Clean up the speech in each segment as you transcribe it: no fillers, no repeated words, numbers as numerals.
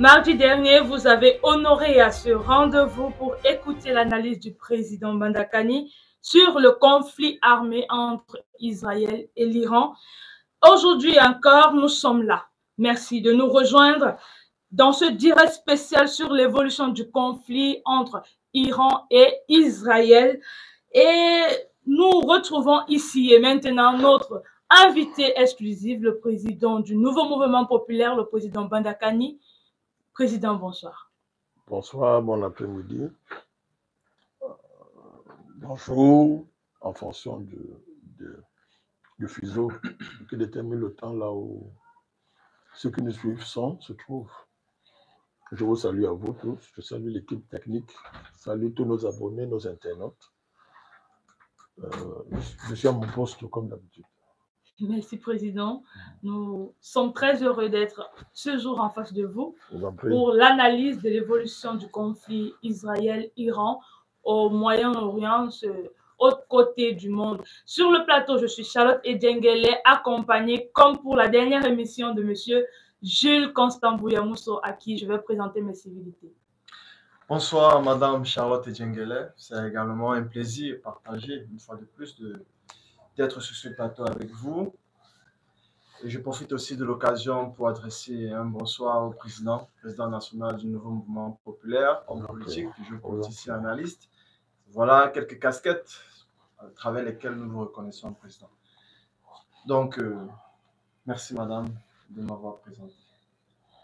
Mardi dernier, vous avez honoré à ce rendez-vous pour écouter l'analyse du président Bandakani sur le conflit armé entre Israël et l'Iran. Aujourd'hui encore, nous sommes là. Merci de nous rejoindre dans ce direct spécial sur l'évolution du conflit entre Iran et Israël. Et nous retrouvons ici et maintenant notre invité exclusif, le président du nouveau mouvement populaire, le président Bandakani. Président, bonsoir. Bonsoir, bon après-midi. Bonjour, en fonction du fuseau qui détermine le temps là où ceux qui nous suivent se trouvent. Je vous salue à vous tous, je salue l'équipe technique, je salue tous nos abonnés, nos internautes. Je suis à mon poste comme d'habitude. Merci, Président. Nous sommes très heureux d'être ce jour en face de vous pour l'analyse de l'évolution du conflit Israël-Iran au Moyen-Orient, autre côté du monde. Sur le plateau, je suis Charlotte Edjengele, accompagnée, comme pour la dernière émission, de M. Jules Constant Bouyamousso, à qui je vais présenter mes civilités. Bonsoir, Madame Charlotte Edjengele. C'est également un plaisir partagé, une fois de plus, d'être sur ce plateau avec vous. Et je profite aussi de l'occasion pour adresser un bonsoir au président national du nouveau mouvement populaire, homme politique, géopoliticien, analyste. Voilà quelques casquettes à travers lesquelles nous vous reconnaissons, président. Donc, merci, madame, de m'avoir présenté.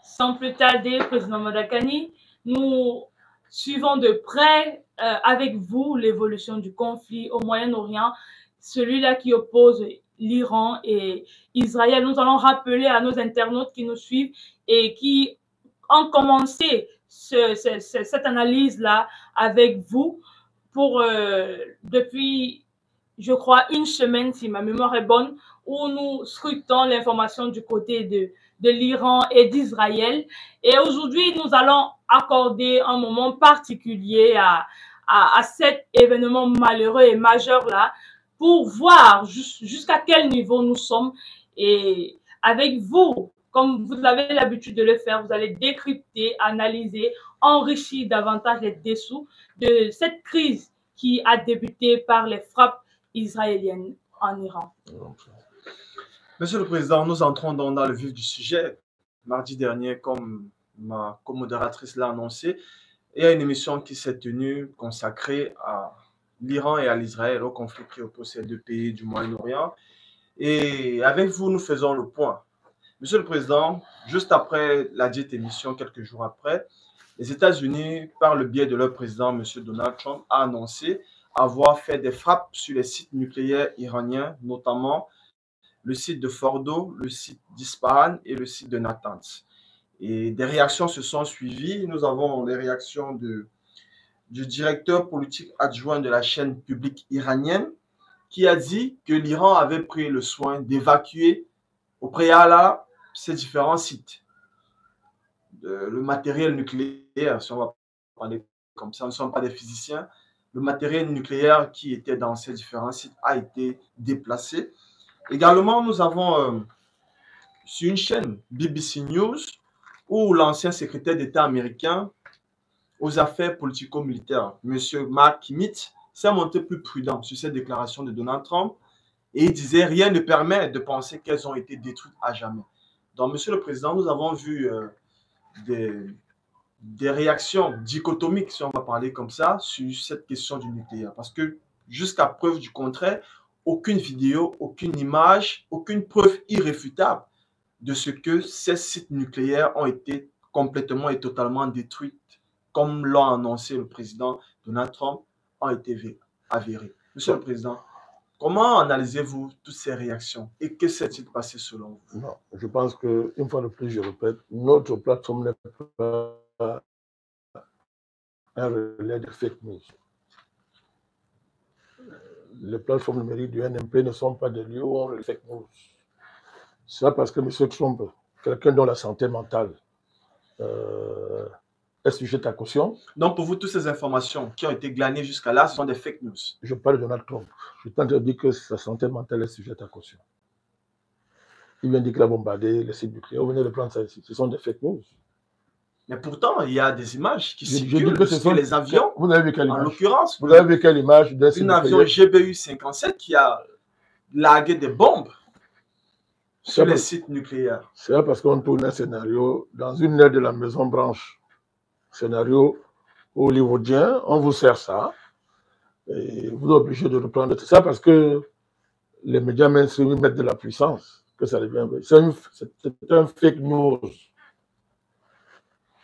Sans plus tarder, président Bandakani, nous suivons de près avec vous l'évolution du conflit au Moyen-Orient, celui-là qui oppose l'Iran et Israël. Nous allons rappeler à nos internautes qui nous suivent et qui ont commencé cette analyse-là avec vous pour depuis, je crois, une semaine, si ma mémoire est bonne, où nous scrutons l'information du côté de l'Iran et d'Israël. Et aujourd'hui, nous allons accorder un moment particulier à cet événement malheureux et majeur-là pour voir jusqu'à quel niveau nous sommes. Et avec vous, comme vous avez l'habitude de le faire, vous allez décrypter, analyser, enrichir davantage les dessous de cette crise qui a débuté par les frappes israéliennes en Iran. Monsieur le Président, nous entrons donc dans le vif du sujet. Mardi dernier, comme ma co-modératrice l'a annoncé, il y a une émission qui s'est tenue consacrée à l'Iran et à l'Israël, au conflit qui oppose ces deux pays du Moyen-Orient. Et avec vous, nous faisons le point. Monsieur le Président, juste après la dite émission, quelques jours après, les États-Unis, par le biais de leur président, M. Donald Trump, a annoncé avoir fait des frappes sur les sites nucléaires iraniens, notamment le site de Fordo, le site d'Ispahan et le site de Natanz. Et des réactions se sont suivies. Nous avons les réactions du directeur politique adjoint de la chaîne publique iranienne qui a dit que l'Iran avait pris le soin d'évacuer au préalable ces différents sites. Le matériel nucléaire, si on va parler comme ça, nous ne sommes pas des physiciens, le matériel nucléaire qui était dans ces différents sites a été déplacé. Également, nous avons sur une chaîne BBC News où l'ancien secrétaire d'État américain aux affaires politico-militaires, M. Mark Mead, s'est montré plus prudent sur ces déclarations de Donald Trump et il disait rien ne permet de penser qu'elles ont été détruites à jamais. Donc, Monsieur le Président, nous avons vu des réactions dichotomiques, si on va parler comme ça, sur cette question du nucléaire. Parce que jusqu'à preuve du contraire, aucune vidéo, aucune image, aucune preuve irréfutable de ce que ces sites nucléaires ont été complètement et totalement détruits, comme l'a annoncé le président Donald Trump, ont été avérés. Monsieur le Président, comment analysez-vous toutes ces réactions et que s'est-il passé selon vous? Non, je pense qu'une fois de plus, je répète, notre plateforme n'est pas un relais de fake news. Les plateformes numériques du NMP ne sont pas des lieux où on relève fake news. C'est parce que M. Trump, quelqu'un dont la santé mentale est sujette à caution. Donc pour vous, toutes ces informations qui ont été glanées jusqu'à là, ce sont des fake news. Je parle de Donald Trump. Je tente de dire que sa santé mentale est sujette à caution. Il vient de dire qu'il a bombardé les sites nucléaires. Vous venez de prendre ça ici. Ce sont des fake news. Mais pourtant, il y a des images qui Je dis circulent que ce sur sont les avions. Vous avez vu quelle En image? l'occurrence, Vous avez vu quelle image un avion GBU-57 qui a largué des bombes sur les sites nucléaires. C'est parce qu'on tourne un scénario dans une aire de la Maison Blanche. Scénario hollywoodien, on vous sert ça. Et vous êtes obligé de reprendre ça parce que les médias mainstream mettent de la puissance. Que ça devient. C'est un fake news.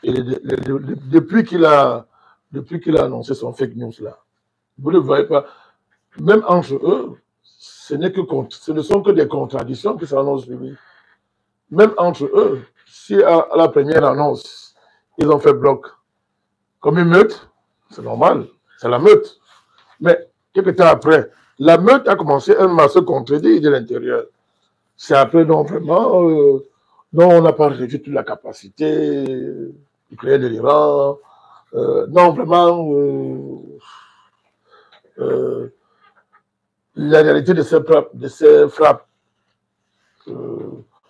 Et depuis qu'il a annoncé son fake news là, vous ne le voyez pas, même entre eux, ce ne sont que des contradictions qui s'en ont suivi. Même entre eux, si à la première annonce, ils ont fait bloc, comme une meute, c'est normal, c'est la meute. Mais quelques temps après, la meute a commencé à se contredire de l'intérieur. C'est après, donc vraiment, non, on n'a pas réduit toute la capacité nucléaire de l'Iran. Non, vraiment, la réalité de ces frappes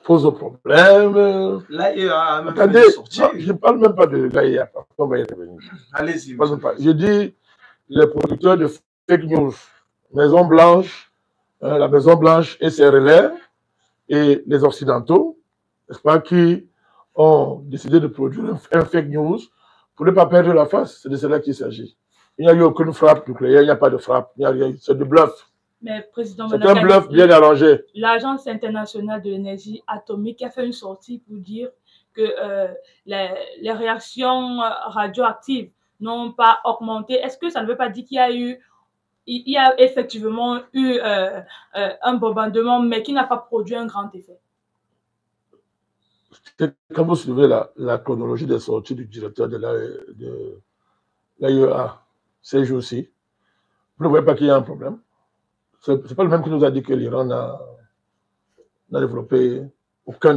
pose problème. L'AIEA a même Attendez, fait une sortie. Non, je ne parle même pas de l'AIEA, on va y revenir. Allez-y. Je dis les producteurs de fake news, Maison Blanche, la Maison Blanche et ses relais, et les Occidentaux, n'est-ce pas, qui ont décidé de produire un fake news pour ne pas perdre la face. C'est de cela qu'il s'agit. Il n'y a eu aucune frappe nucléaire, il n'y a pas de frappe, il n'y a rien, c'est du bluff. Mais Président C'est un bluff bien arrangé. L'Agence internationale de l'énergie atomique a fait une sortie pour dire que les réactions radioactives n'ont pas augmenté. Est-ce que ça ne veut pas dire qu'il y a effectivement eu un bombardement, mais qui n'a pas produit un grand effet? Quand vous suivez la chronologie des sorties du directeur de l'AIEA ces jours-ci, vous ne voyez pas qu'il y a un problème. Ce n'est pas le même qui nous a dit que l'Iran n'a développé aucun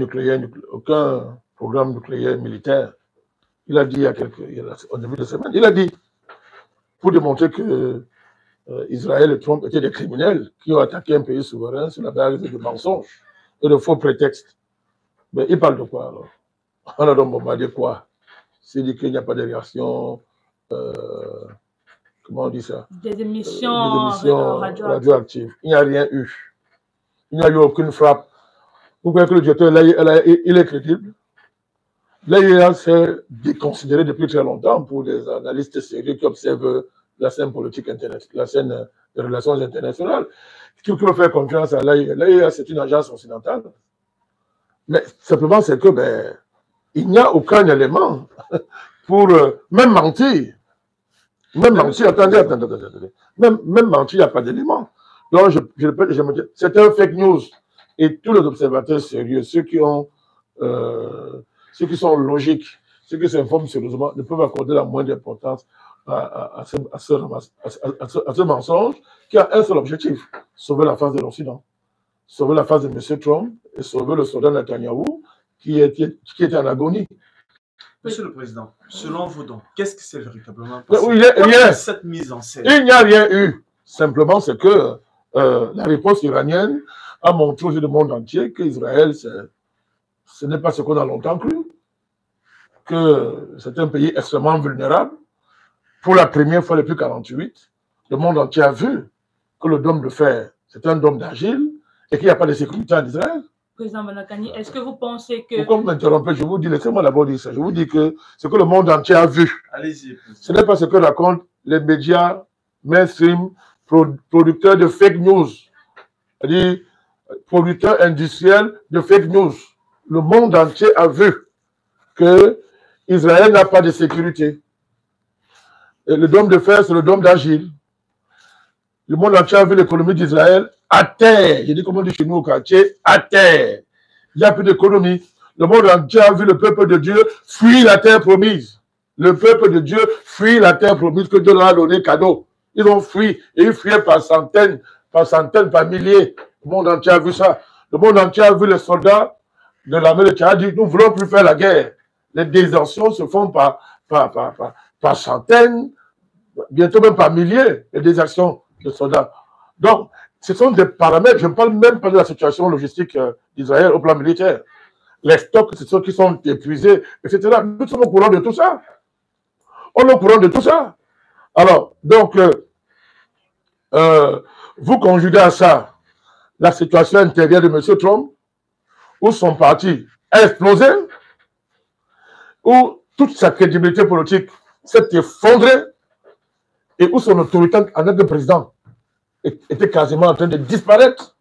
programme nucléaire militaire. Il a dit au début de la semaine, il a dit, pour démontrer que Israël et Trump étaient des criminels qui ont attaqué un pays souverain sur la base de mensonges et de faux prétextes. Mais il parle de quoi alors? On a donc bombardé quoi? C'est dit qu'il n'y a pas de réaction, comment on dit ça? Des émissions radioactives. Il n'y a rien eu. Il n'y a eu aucune frappe. Vous croyez que le directeur, il est crédible? L'AIEA s'est déconsidéré depuis très longtemps pour des analystes sérieux qui observent la scène politique internationale, la scène des relations internationales. Qui peut faire confiance à l'AIEA? L'AIEA, c'est une agence occidentale. Mais simplement, c'est que il n'y a aucun élément pour même mentir. Même mentir, attendez. Même mentir, il n'y a pas d'élément. Donc, je me dis, c'est un fake news. Et tous les observateurs sérieux, ceux qui sont logiques, ceux qui s'informent sérieusement, ne peuvent accorder la moindre importance à ce mensonge qui a un seul objectif, sauver la face de l'Occident, sauver la face de M. Trump et sauver le soldat Netanyahou qui était en agonie. Monsieur le Président, selon vous donc, qu'est-ce que c'est véritablement cette mise en scène? Il n'y a rien eu. Simplement, c'est que la réponse iranienne a montré au monde entier qu'Israël, ce n'est pas ce qu'on a longtemps cru, que c'est un pays extrêmement vulnérable. Pour la première fois depuis 1948, le monde entier a vu que le dôme de fer, c'est un dôme d'argile et qu'il n'y a pas de sécurité en Israël. Président Manakani, est-ce que vous pensez que... Pourquoi vous m'interrompez? Je vous dis, laissez-moi d'abord dire ça. Je vous dis que ce que le monde entier a vu, ce n'est pas ce que racontent les médias mainstream, producteurs de fake news, c'est-à-dire producteurs industriels de fake news. Le monde entier a vu que Israël n'a pas de sécurité. Et le dôme de fer, c'est le dôme d'argile. Le monde entier a vu l'économie d'Israël à terre. Je dis comme on dit chez nous au quartier, à terre. Il n'y a plus d'économie. Le monde entier a vu le peuple de Dieu fuir la terre promise. Le peuple de Dieu fuit la terre promise que Dieu leur a donné cadeau. Ils ont fui et ils fuyaient par centaines, par milliers. Le monde entier a vu ça. Le monde entier a vu les soldats de l'armée de Tchad dire, nous ne voulons plus faire la guerre. Les désertions se font par centaines, bientôt même par milliers, les désertions de soldats. Donc, ce sont des paramètres, je ne parle même pas de la situation logistique d'Israël au plan militaire. les stocks qui sont épuisés, etc. Nous sommes au courant de tout ça. On est au courant de tout ça. Alors, donc, vous conjuguez à ça la situation intérieure de M. Trump, où son parti a explosé, où toute sa crédibilité politique s'est effondrée, et où son autorité en tant que président était quasiment en train de disparaître.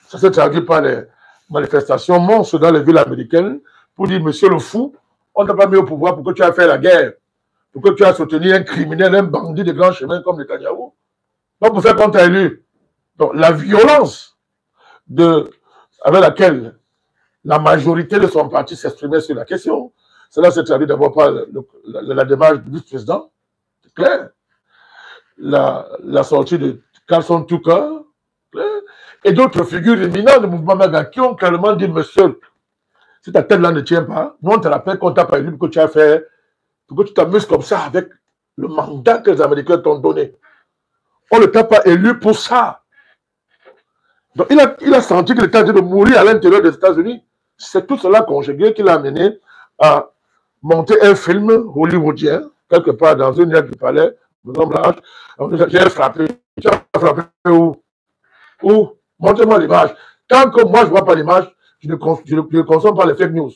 Ça s'est traduit par les manifestations monstres dans les villes américaines pour dire, monsieur le fou, on t'a pas mis au pouvoir pour que tu aies fait la guerre, pour que tu aies soutenu un criminel, un bandit de grand chemin comme Netanyahou. Donc pour faire qu'on t'a élu. Donc la violence avec laquelle la majorité de son parti s'exprimait sur la question, cela s'est traduit d'abord par la démarche du vice-président, c'est clair. La sortie de Carlson Tucker, et d'autres figures éminentes du mouvement MAGA qui ont clairement dit, monsieur, si ta tête là ne tient pas, nous on te rappelle qu'on t'a pas élu pour que tu as fait, pour que tu t'amuses comme ça avec le mandat que les Américains t'ont donné. On ne t'a pas élu pour ça. Donc il a senti qu'il était en train de mourir à l'intérieur des États-Unis. C'est tout cela conjugué qui l'a amené à monter un film hollywoodien, quelque part dans une aire du palais, j'ai frappé. Tu as frappé où? Où? Montrez-moi l'image. Tant que moi je ne vois pas l'image, je ne consomme pas les fake news.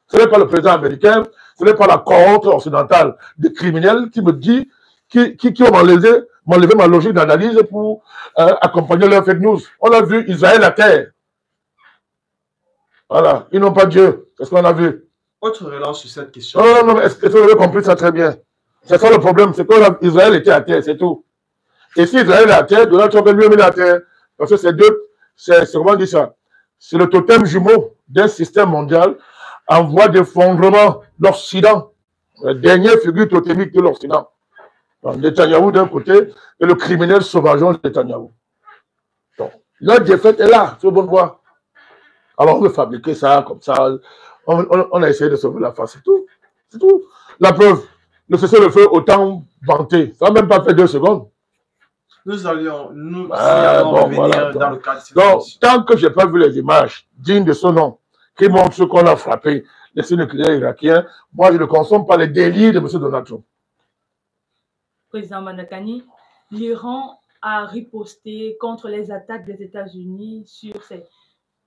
Ce n'est pas le président américain, ce n'est pas la cohorte occidentale des criminels qui me dit, qui ont enlevé ma logique d'analyse pour accompagner leurs fake news. On a vu Israël à terre. Voilà, ils n'ont pas Dieu. C'est ce qu'on a vu. Autre relance sur cette question. Non, est-ce que vous avez compris ça très bien? C'est ça le problème, c'est qu'Israël était à terre, c'est tout. Et si Israël est à terre, Donald Trump lui est à terre. Parce que c'est comment on dit ça? C'est le totem jumeau d'un système mondial en voie d'effondrement, l'Occident. La dernière figure totémique de l'Occident. Netanyahou d'un côté et le criminel sauvageon de Netanyahou. Donc, la défaite est là, sur bonne voie. Alors on veut fabriquer ça comme ça. On a essayé de sauver la face, c'est tout. C'est tout. La preuve, le cessez-le-feu autant vanté. Ça n'a même pas fait 2 secondes. Nous allons revenir voilà, dans le cadre de cette donc, tant que je n'ai pas vu les images dignes de ce nom, qui montrent ce qu'on a frappé, les sites nucléaires irakiens, moi je ne consomme pas les délires de M. Donald Trump. Président Mandakani, l'Iran a riposté contre les attaques des États-Unis sur ses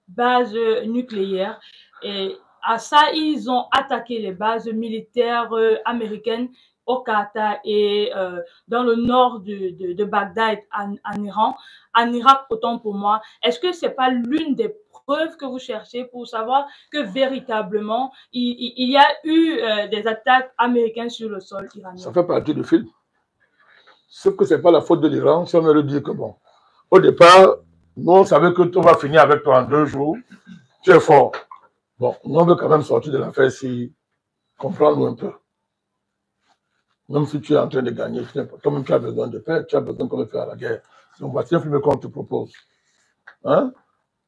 bases nucléaires. Et à ça, ils ont attaqué les bases militaires américaines au Qatar et dans le nord de Bagdad en Iran, en Irak, autant pour moi. Est-ce que ce n'est pas l'une des preuves que vous cherchez pour savoir que véritablement, il y a eu des attaques américaines sur le sol iranien? Ça fait partie du film. Sauf que ce n'est pas la faute de l'Iran, si on me le dit que bon. Au départ, nous, on savait que tout va finir avec toi en 2 jours. Tu es fort. Bon, nous, on veut quand même sortir de l'affaire si comprendre un peu. Même si tu es en train de gagner, toi-même tu as besoin de paix, tu as besoin qu'on le fasse à la guerre. Donc voici un film qu'on te propose. Hein?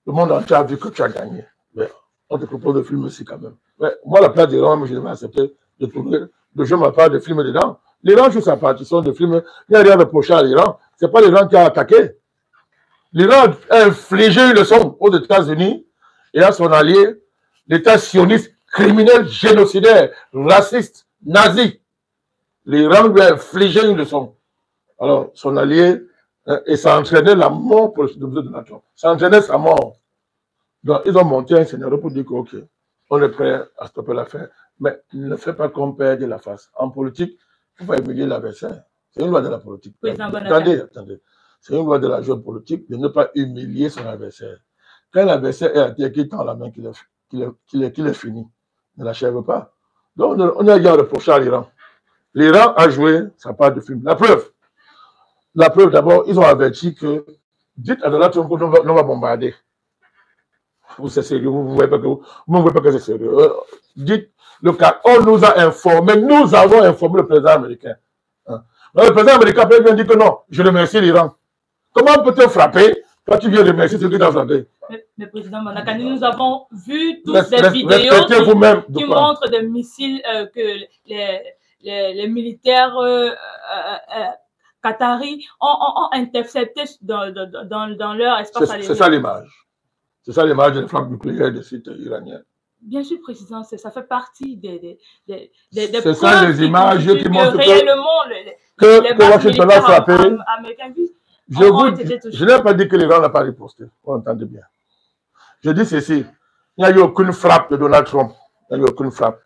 Le monde entier a vu que tu as gagné. Mais on te propose le film aussi quand même. Mais moi, la place d'Iran, je devais accepter de tourner, de jouer ma part de film dedans. L'Iran joue sa partition de film. Il n'y a rien de reproché à l'Iran. Ce n'est pas l'Iran qui a attaqué. L'Iran a infligé une leçon aux États-Unis et à son allié, l'État sioniste criminel, génocidaire, raciste, nazi. L'Iran lui a infligé une leçon. Alors, son allié, et ça entraînait la mort pour le de Donald Trump. Ça entraînait sa mort. Donc, ils ont monté un scénario pour dire que, OK, on est prêt à stopper l'affaire. Mais ne fais pas qu'on perde la face. En politique, il ne faut pas humilier l'adversaire. C'est une loi de la politique. Attendez. C'est une loi de la géopolitique de ne pas humilier son adversaire. Quand l'adversaire est à terre, qu'il tend la main, qu'il est fini. Ne l'achève pas. Donc, on a rien reproché à l'Iran. L'Iran a joué sa part de film. La preuve d'abord, ils ont averti que, dites à Donald Trump qu'on va bombarder. C'est sérieux, vous ne voyez pas que c'est sérieux. Dites le cas, on nous a informé, nous avons informé le président américain. Hein? Le président américain peut bien dire que non, je remercie l'Iran. Comment peut-on frapper quand tu viens remercier celui qui t'a frappé? Mais président Mandakani, nous avons vu toutes des vidéos qui montrent des missiles que les militaires qataris ont interceptés dans leur espace aérien. C'est ça l'image. C'est ça l'image des frappes nucléaires des sites iraniens. Bien sûr, Président, ça fait partie des c'est ça les images qui montrent réellement que Washington a frappé. Je n'ai pas dit que l'Iran n'a pas riposté. On entendait bien. Je dis ceci. Il n'y a eu aucune frappe de Donald Trump. Il n'y a eu aucune frappe.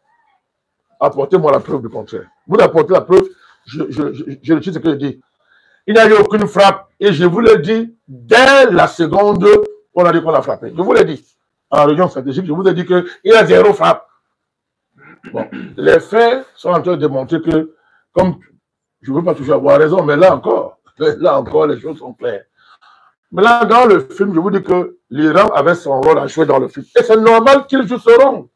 Apportez-moi la preuve du contraire. Vous apportez la preuve, je retire ce que je dis. Il n'y a eu aucune frappe. Et je vous l'ai dit dès la seconde où on a dit qu'on a frappé. Je vous l'ai dit. En région stratégique, je vous ai dit qu'il y a 0 frappe. Bon, les faits sont en train de démontrer que, comme je ne veux pas toujours avoir raison, mais là encore, les choses sont claires. Mais là, dans le film, je vous dis que l'Iran avait son rôle à jouer dans le film. Et c'est normal qu'il joue ce rôle.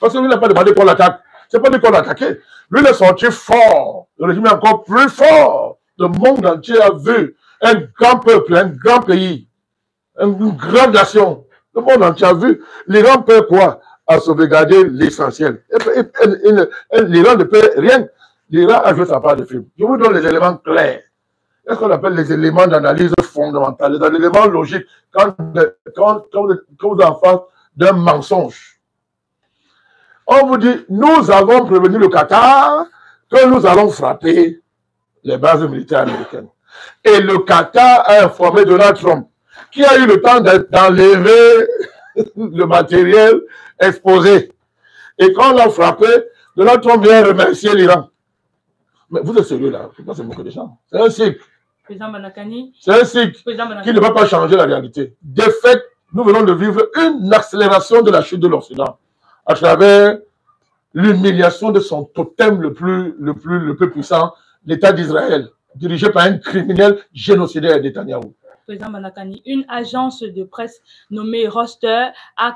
Parce que lui n'a pas demandé qu'on l'attaque. C'est pas lui qu'on a attaqué. Lui, il est sorti fort. Le régime est encore plus fort. Le monde entier a vu un grand peuple, un grand pays, une grande nation. Le monde entier a vu. L'Iran peut quoi? À sauvegarder l'essentiel. L'Iran ne peut rien. L'Iran a joué sa part de film. Je vous donne les éléments clairs. Qu'est-ce qu'on appelle les éléments d'analyse fondamentale, les éléments logiques, quand vous êtes en face d'un mensonge. On vous dit, nous avons prévenu le Qatar que nous allons frapper les bases militaires américaines. Et le Qatar a informé Donald Trump, qui a eu le temps d'enlever le matériel exposé. Et quand on l'a frappé, Donald Trump vient remercier l'Iran. Mais vous êtes sérieux là? C'est pas seulement que des gens. C'est un cycle. C'est un cycle qui ne va pas changer la réalité. De fait, nous venons de vivre une accélération de la chute de l'Occident à travers l'humiliation de son totem le plus puissant, l'État d'Israël, dirigé par un criminel génocidaire, Netanyahou. Président Manakani, une agence de presse nommée Reuters a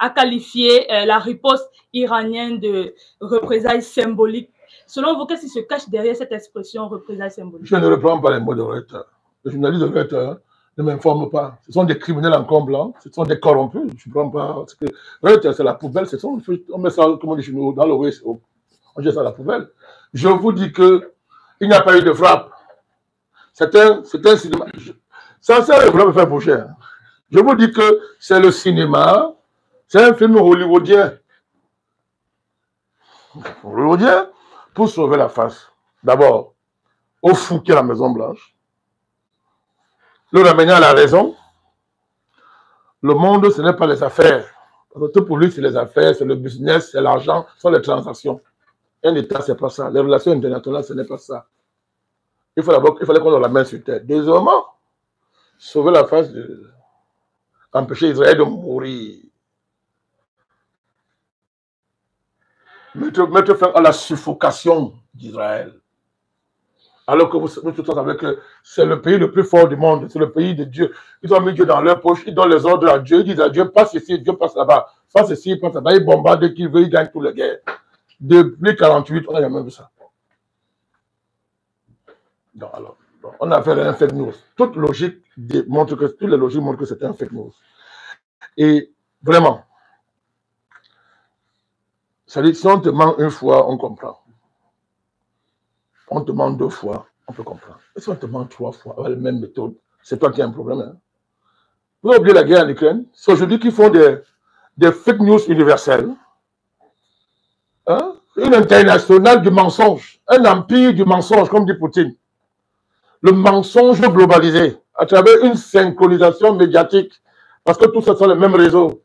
qualifié la riposte iranienne de représailles symboliques. Selon vous, qu'est-ce qui se cache derrière cette expression représailles symboliques? Je ne reprends pas les mots de Reuters. Les journalistes de Reuters ne m'informent pas. Ce sont des criminels en camp blanc, ce sont des corrompus. Je ne prends pas. Parce que Reuters, c'est la poubelle. On met ça, comme on dit chez nous, dans le West. On jette ça à la poubelle. Je vous dis qu'il n'y a pas eu de frappe. C'est un cinéma. Ça sert à me faire bouger. Je vous dis que c'est le cinéma. C'est un film hollywoodien. Hollywoodien pour sauver la face. D'abord, au fou qui est la Maison Blanche. Le ramener à la raison. Le monde, ce n'est pas les affaires. Parce que pour lui, c'est les affaires, c'est le business, c'est l'argent, ce sont les transactions. Un État, ce n'est pas ça. Les relations internationales, ce n'est pas ça. Il fallait qu'on ait la main sur terre. Deuxièmement, sauver la face, empêcher Israël de mourir. Mettre fin à la suffocation d'Israël. Alors que nous tous savons que c'est le pays le plus fort du monde, c'est le pays de Dieu. Ils ont mis Dieu dans leur poche, ils donnent les ordres à Dieu, ils disent à Dieu, passe ici, Dieu passe là-bas, passe ici, passe là-bas, ils bombardent dès qu'ils veulent, ils gagnent toutes les guerres. Depuis 1948, on n'a jamais vu ça. Donc, alors, on a fait un fake news. Toute logique montre que, toutes les logiques montrent que c'est un fake news. Et vraiment, ça dit, si on te ment une fois, on comprend. On te ment 2 fois, on peut comprendre. Et si on te ment 3 fois, avec la même méthode, c'est toi qui as un problème. Hein? Vous avez oublié la guerre en Ukraine? C'est aujourd'hui qu'ils font des fake news universelles. Hein? Une internationale du mensonge. Un empire du mensonge, comme dit Poutine. Le mensonge globalisé, à travers une synchronisation médiatique. Parce que tout ça sont les mêmes réseaux.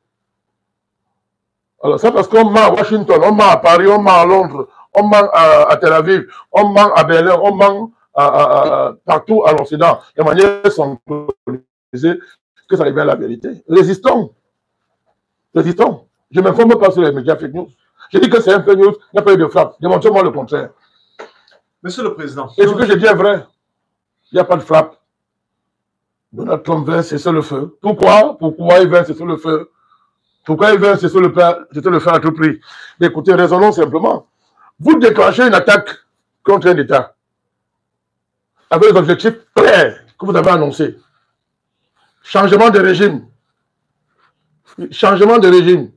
Alors ça parce qu'on ment à Washington, on ment à Paris, on ment à Londres, on ment à Tel Aviv, on ment à Berlin, on ment partout à l'Occident. De manière synchronisée, que ça devient la vérité. Résistons. Résistons. Je ne m'informe pas sur les médias fake news. Je dis que c'est un fake news, il n'y a pas eu de frappe. Démontrez-moi le contraire. Monsieur le Président. Et ce que je dis est vrai. Il n'y a pas de frappe. Donald Trump vient cesser le feu. Pourquoi? Pourquoi il vient cesser le feu? Pourquoi il vient cesser le feu à tout prix? Mais écoutez, raisonnons simplement. Vous déclenchez une attaque contre un État avec des objectifs clairs que vous avez annoncés. Changement de régime. Changement de régime.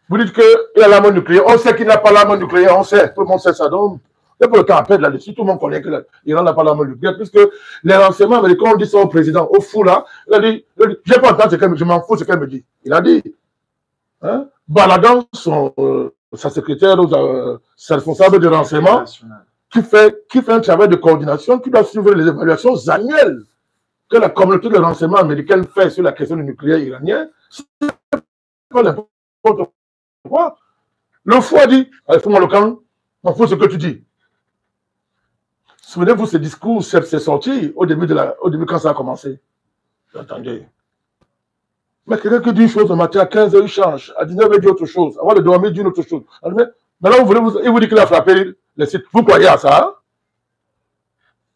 Vous dites qu'il a l'arme nucléaire. On sait qu'il n'a pas l'arme nucléaire. On sait. Tout le monde sait ça. Donc, Il n'y a pas le temps à perdre là-dessus. Tout le monde connaît que l'Iran n'a pas l'arme nucléaire, puisque les renseignements américains ont dit ça au président, au fou là. Il a dit, je n'ai pas entendu ce qu'elle me dit, je m'en fous ce qu'elle me dit. Il a dit, hein, baladant sa secrétaire, sa responsable de renseignement, qui fait un travail de coordination, qui doit suivre les évaluations annuelles que la communauté de renseignement américaine fait sur la question du nucléaire iranien. C'est pas n'importe quoi. Le fou a dit, fais-moi le camp, m'en fous ce que tu dis. Souvenez-vous, ce discours s'est sorti au début quand ça a commencé. Attendez. Mais quelqu'un qui dit une chose le matin, à 15h, il change. À 19h, il dit autre chose. Avant de dormir, il dit une autre chose. Maintenant, il vous dit qu'il a frappé les sites. Vous croyez à ça? Hein?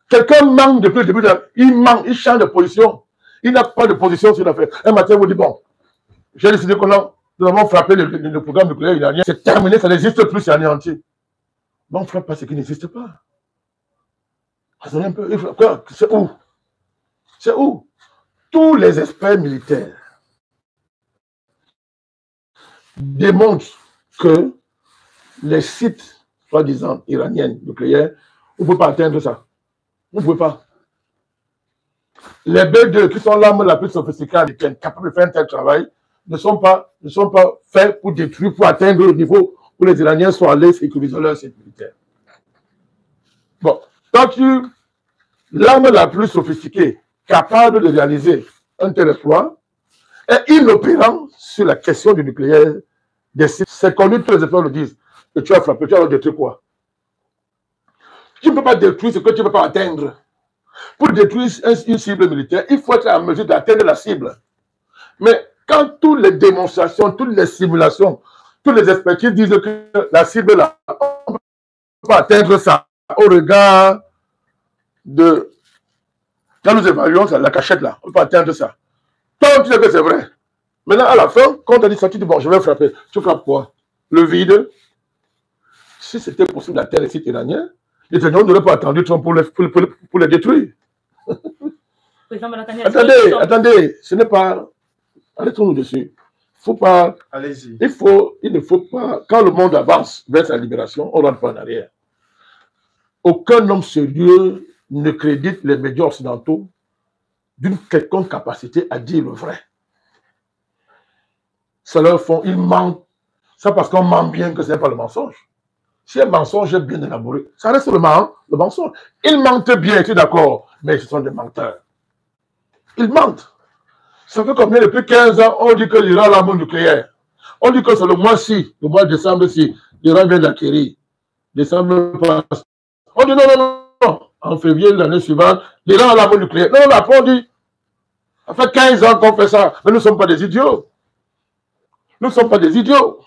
Quelqu'un manque depuis le début. Il change de position. Il n'a pas de position sur l'affaire. Un matin, il vous dit, bon, j'ai décidé que nous avons frappé le programme nucléaire iranien. C'est terminé, ça n'existe plus, c'est anéanti. Bon, on ne frappe pas ce qui n'existe pas. Raisonnez un peu. C'est où? C'est où? Tous les experts militaires démontrent que les sites, soi-disant iraniens nucléaires, vous ne pouvez pas atteindre ça. Vous ne pouvez pas. Les B2 qui sont l'arme la plus sophistiquée américaine, capables de faire un tel travail, ne sont pas faits pour détruire, pour atteindre le niveau où les Iraniens sont allés sécuriser leur site militaire. Bon, l'arme la plus sophistiquée, capable de réaliser un tel exploit, est inopérant sur la question du nucléaire des sites. C'est connu, tous les experts le disent. Que tu as frappé, tu as détruit quoi? Tu ne peux pas détruire ce que tu ne peux pas atteindre. Pour détruire une cible militaire, il faut être en mesure d'atteindre la cible. Mais quand toutes les démonstrations, toutes les simulations, tous les expertises disent que la cible là, on ne peut pas atteindre ça au regard de... Quand nous évaluons la cachette là, on ne peut pas atteindre ça. Toi, tu sais que c'est vrai. Maintenant, à la fin, quand tu as dit ça, tu dis, bon, je vais frapper. Tu frappes quoi? Le vide. Si c'était possible d'atteindre les sites iraniens, les Iraniens n'auraient pas attendu Trump pour les détruire. Attendez, ce n'est pas... Arrêtons-nous dessus. Faut pas... Allez-y. Il ne faut pas... Quand le monde avance vers sa libération, on ne rentre pas en arrière. Aucun homme sérieux ne crédite les médias occidentaux d'une quelconque capacité à dire le vrai. Ça leur font... Ils mentent. C'est parce qu'on ment bien que ce n'est pas le mensonge. Si un mensonge est bien élaboré, ça reste le mensonge. Ils mentent bien, tu es d'accord, mais ce sont des menteurs. Ils mentent. Ça fait combien depuis 15 ans, on dit que l'Iran a l'arme nucléaire. On dit que c'est le mois-ci, le mois de décembre-ci, l'Iran vient d'acquérir. Décembre passe. On dit non. En février de l'année suivante, l'Iran a l'arme nucléaire. Non, après on dit, ça fait 15 ans qu'on fait ça, mais nous ne sommes pas des idiots. Nous ne sommes pas des idiots.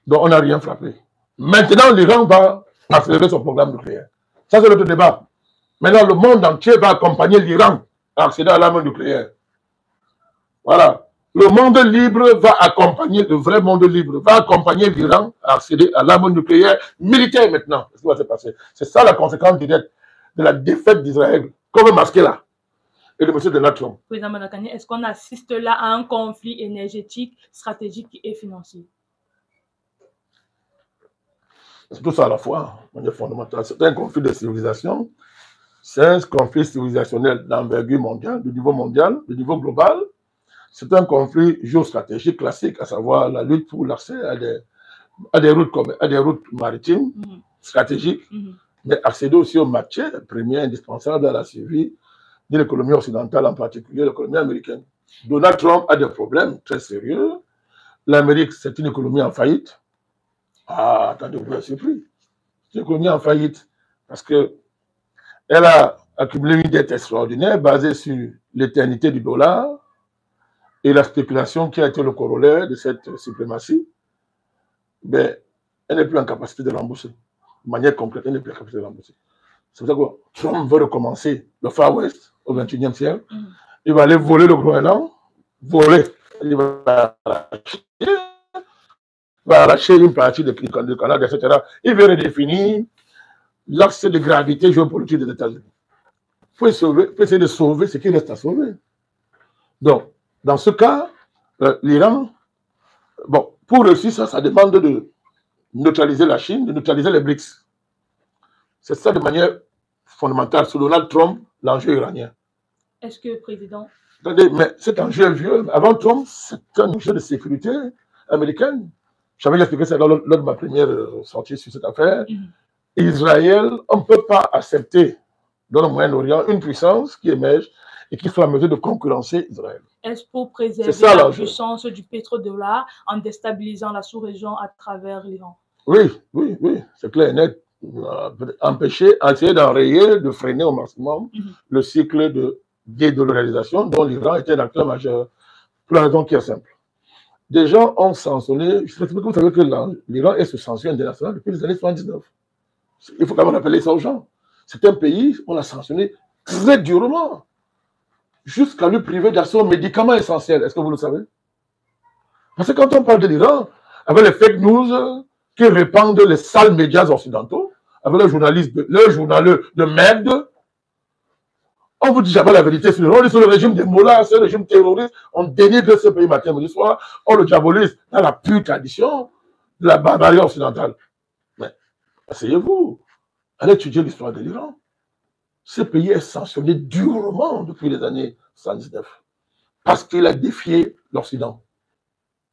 Donc on n'a rien frappé. Maintenant, l'Iran va accélérer son programme nucléaire. Ça, c'est notre débat. Maintenant, le monde entier va accompagner l'Iran à accéder à l'arme nucléaire. Voilà. Le monde libre va accompagner, le vrai monde libre va accompagner l'Iran à accéder à l'arme nucléaire militaire maintenant. Qu'est-ce qui va se passer? C'est ça la conséquence directe de la défaite d'Israël, qu'on veut masquer là, et de M. Donald Trump. Président Malakani, est-ce qu'on assiste là à un conflit énergétique, stratégique et financier? C'est tout ça à la fois, manière fondamentale. C'est un conflit de civilisation, c'est un conflit civilisationnel d'envergure mondiale, de niveau global. C'est un conflit géostratégique classique, à savoir la lutte pour l'accès à des routes maritimes stratégiques, mais accéder aussi aux matières premières indispensables à la survie de l'économie occidentale, en particulier l'économie américaine. Donald Trump a des problèmes très sérieux. L'Amérique, c'est une économie en faillite. Ah, attendez, vous êtes surpris. C'est une économie en faillite parce qu'elle a accumulé une dette extraordinaire basée sur l'éternité du dollar et la spéculation qui a été le corollaire de cette suprématie. Ben, elle n'est plus en capacité de rembourser. De manière complète, elle n'est plus en capacité de rembourser. C'est pour ça que Trump veut recommencer le Far West au XXIe siècle. Il va aller voler le Groenland, il va arracher une partie du Canada, etc. Il veut redéfinir l'axe de gravité géopolitique des États-Unis. Il faut essayer de sauver ce qui reste à sauver. Donc, dans ce cas, l'Iran, bon, pour réussir ça, ça demande de neutraliser la Chine, de neutraliser les BRICS. C'est ça de manière fondamentale. Sous Donald Trump, l'enjeu iranien. Est-ce que, Président... Attendez, mais cet enjeu est vieux. Avant Trump, c'est un enjeu de sécurité américaine. J'avais expliqué ça lors de ma première sortie sur cette affaire. Israël, on ne peut pas accepter dans le Moyen-Orient une puissance qui émerge et qui soit en mesure de concurrencer Israël. Est-ce pour préserver la puissance du pétrodollar en déstabilisant la sous-région à travers l'Iran? Oui, c'est clair et net. Empêcher, essayer d'enrayer, de freiner au maximum le cycle de dédollarisation dont l'Iran était un acteur majeur. Pour la raison qui est simple. Des gens ont sanctionné, je sais pas si vous savez que l'Iran est sous sanction internationale depuis les années 79. Il faut quand même rappeler ça aux gens. C'est un pays, on l'a sanctionné très durement, jusqu'à lui priver d'accès aux médicaments essentiels. Est-ce que vous le savez? Parce que quand on parle de l'Iran, avec les fake news qui répandent les sales médias occidentaux, avec les journalistes, les journaleux de merde, on vous dit jamais la vérité sur l'Iran. On dit sur le régime des mollahs, c'est le régime terroriste. On dénigre ce pays matin, midi, soir. On le diabolise dans la pure tradition de la barbarie occidentale. Mais asseyez-vous, allez étudier l'histoire de l'Iran. Ce pays est sanctionné durement depuis les années 79 parce qu'il a défié l'Occident.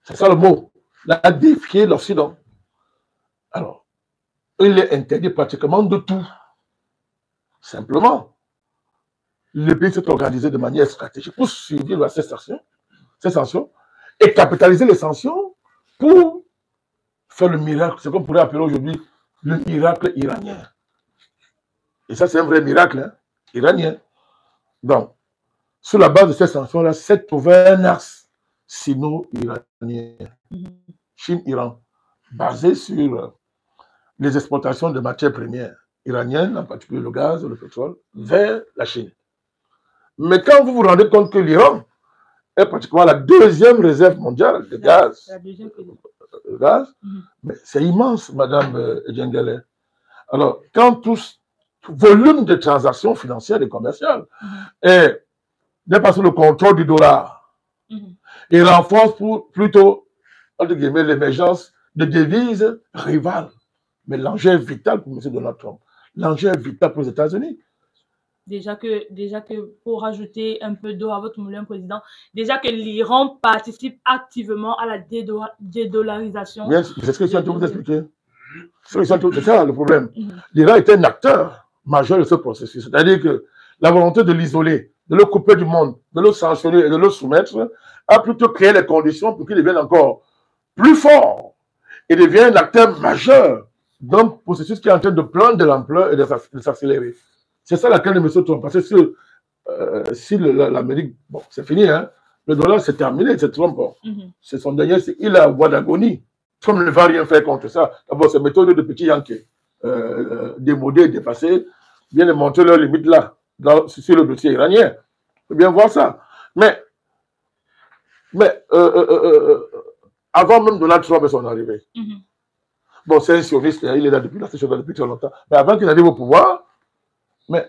C'est ça le mot. Il a défié l'Occident. Alors, il est interdit pratiquement de tout. Simplement, le pays s'est organisé de manière stratégique pour suivre ces sanctions et capitaliser les sanctions pour faire le miracle, ce qu'on pourrait appeler aujourd'hui le miracle iranien. Et ça, c'est un vrai miracle iranien. Donc, sur la base de ces sanctions-là, s'est trouvé un axe sino-iranien, Chine-Iran, basé sur les exportations de matières premières iraniennes, en particulier le gaz, le pétrole, vers la Chine. Mais quand vous vous rendez compte que l'Iran est pratiquement la deuxième réserve mondiale de gaz, mais c'est immense, Madame Djengele. Alors, quand tout volume de transactions financières et commerciales n'est pas sous le contrôle du dollar, il renforce plutôt, entre guillemets, l'émergence de devises rivales. Mais l'enjeu est vital pour M. Donald Trump. L'enjeu est vital pour les États-Unis. Déjà que, pour rajouter un peu d'eau à votre moulin, Président, déjà que l'Iran participe activement à la dédollarisation. Bien, c'est ce que je suis en train de vous expliquer. C'est ça le problème. L'Iran est un acteur majeur de ce processus. C'est-à-dire que la volonté de l'isoler, de le couper du monde, de le sanctionner et de le soumettre, a plutôt créé les conditions pour qu'il devienne encore plus fort et devienne un acteur majeur d'un processus qui est en train de prendre de l'ampleur et de s'accélérer. C'est ça la crainte de M. Trump. Parce que si l'Amérique, bon, c'est fini, hein, le dollar c'est terminé, c'est Trump. C'est son dernier, il a voie d'agonie. Trump ne va rien faire contre ça. D'abord, ces méthodes de petits Yankees, démodés, dépassés, viennent montrer leurs limites là, sur le dossier iranien. Il faut bien voir ça. Mais avant même Donald Trump et son arrivée, bon, c'est un sioniste, il est là depuis très longtemps. Mais avant qu'il arrive au pouvoir, mais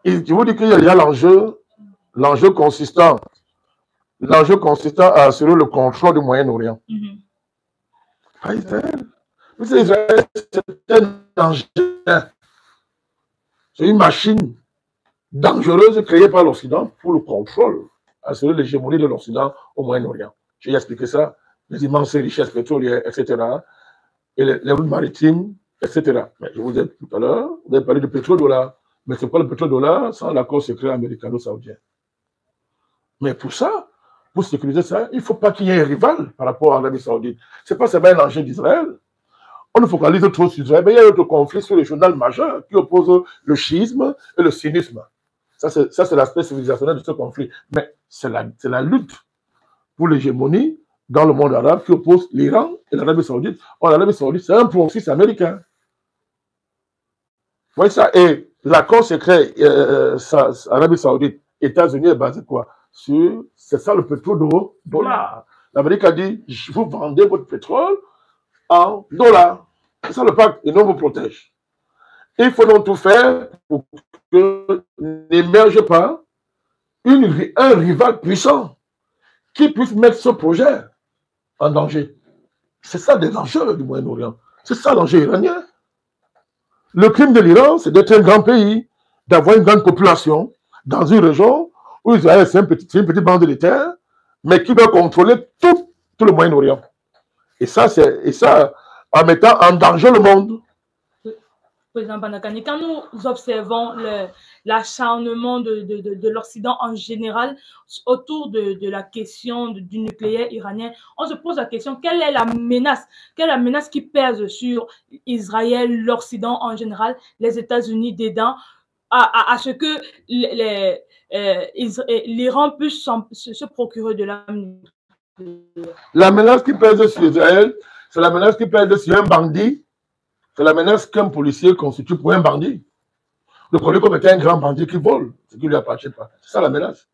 je vous dis qu'il y a l'enjeu consistant à assurer le contrôle du Moyen-Orient. Pas Israël. Israël, c'est un danger. C'est une machine dangereuse créée par l'Occident pour le contrôle, assurer l'hégémonie de l'Occident au Moyen-Orient. J'ai expliqué ça, les immenses richesses pétrolières, etc. Et les routes maritimes, etc. Mais je vous ai dit tout à l'heure, vous avez parlé de pétrodollar. Mais ce n'est pas le pétrodollar sans l'accord secret américano-saoudien. Mais pour ça, pour sécuriser ça, il ne faut pas qu'il y ait un rival par rapport à l'Arabie saoudite. Ce n'est pas seulement un enjeu d'Israël. On ne focalise trop sur Israël, mais il y a un autre conflit sur les journaux majeurs qui oppose le chiisme et le sunnisme. Ça, c'est l'aspect civilisationnel de ce conflit. Mais c'est la lutte pour l'hégémonie dans le monde arabe qui oppose l'Iran et l'Arabie saoudite. Or, l'Arabie saoudite, c'est un proxy américain. Vous voyez ça? Et l'accord secret Arabie saoudite, États-Unis est basé quoi? C'est ça le pétrodollar. L'Amérique a dit, vous vendez votre pétrole en dollars. C'est ça le pacte, et non vous protège. Il faut donc tout faire pour que n'émerge pas un rival puissant qui puisse mettre ce projet en danger. C'est ça des enjeux du Moyen-Orient. C'est ça l'enjeu iranien. Le crime de l'Iran, c'est d'être un grand pays, d'avoir une grande population dans une région où Israël, c'est une petite bande de terre, mais qui doit contrôler tout le Moyen-Orient. Et ça, en mettant en danger le monde. Président Bandakani, quand nous observons l'acharnement de l'Occident en général autour de la question du nucléaire iranien, on se pose la question, quelle est la menace qui pèse sur Israël, l'Occident en général, les États-Unis dedans, à ce que l'Iran puisse se procurer de l'arme nucléaire. La menace qui pèse sur Israël, c'est la menace qui pèse sur un bandit. C'est la menace qu'un policier constitue pour un bandit. Le policier comme un grand bandit qui vole, ce qui ne lui appartient pas. C'est ça la menace.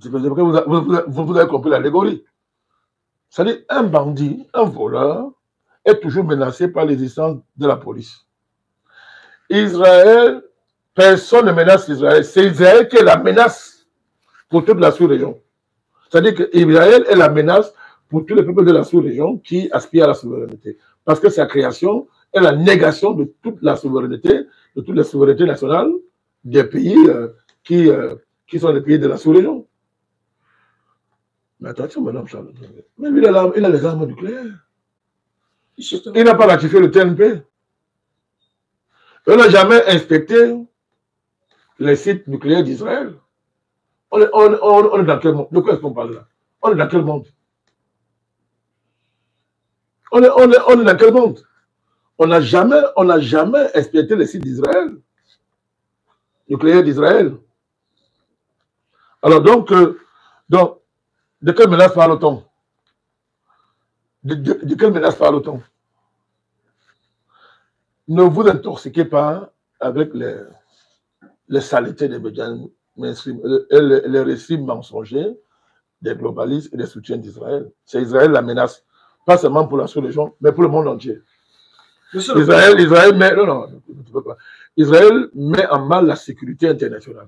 C'est parce que vous avez compris l'allégorie. C'est-à-dire, un bandit, un voleur, est toujours menacé par l'existence de la police. Israël, personne ne menace Israël. C'est Israël qui est la menace pour toute la sous-région. C'est-à-dire qu'Israël est la menace pour tous les peuples de la sous-région qui aspirent à la souveraineté. Parce que sa création est la négation de toute la souveraineté, de toutes les souverainetés nationales des pays qui sont les pays de la sous-région. Mais attention, madame Charles. Mais lui, il a les armes nucléaires. Justement. Il n'a pas ratifié le TNP. Il n'a jamais inspecté les sites nucléaires d'Israël. On est dans quel monde? De quoi est-ce qu'on parle là? On est dans quel monde? On est dans quel monde? On n'a jamais inspecté les sites d'Israël, nucléaires d'Israël. Alors donc, de quelle menace parle-t-on? De quelle menace parle-t-on? Ne vous intoxiquez pas avec les saletés des médias mainstream, les récits mensongers des globalistes et des soutiens d'Israël. C'est Israël la menace, pas seulement pour la sous-région, mais pour le monde entier. Israël met en mal la sécurité internationale.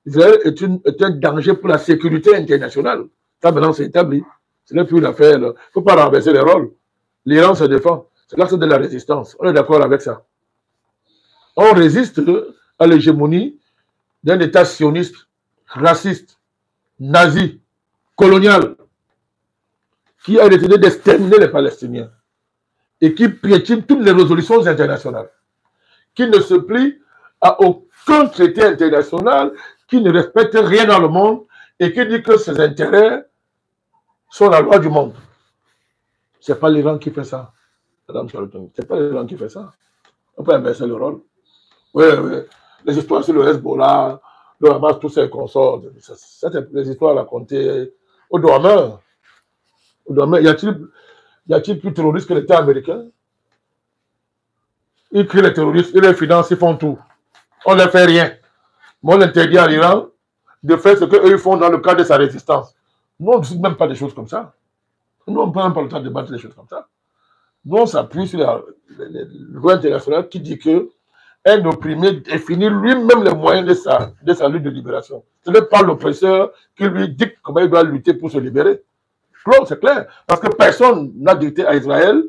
Israël est un danger pour la sécurité internationale. Ça, maintenant, c'est établi. Ce n'est plus une affaire. Il ne faut pas renverser les rôles. L'Iran se défend. C'est l'axe de la résistance. On est d'accord avec ça. On résiste à l'hégémonie d'un État sioniste, raciste, nazi, colonial, qui a décidé d'exterminer les Palestiniens et qui piétine toutes les résolutions internationales, qui ne se plie à aucun traité international, qui ne respecte rien dans le monde et qui dit que ses intérêts sont la loi du monde. Ce n'est pas l'Iran qui fait ça, Madame Charlotte. Ce n'est pas l'Iran qui fait ça. On peut inverser le rôle. Oui, oui. Les histoires sur le Hezbollah, le Hamas, tous ces consorts, c'est les histoires racontées au dormeur. Y a-t-il plus terroriste que l'État américain? Ils créent les terroristes, ils les financent, ils font tout. On ne leur fait rien. Mais on interdit à l'Iran de faire ce qu'eux font dans le cadre de sa résistance. Nous, on ne dit même pas des choses comme ça. Nous, on ne prend pas le temps de débattre des choses comme ça. Nous, on s'appuie sur la loi internationale qui dit que un opprimé définit lui-même les moyens de sa lutte de libération. Ce n'est pas l'oppresseur qui lui dit comment il doit lutter pour se libérer. C'est clair. Parce que personne n'a dicté à Israël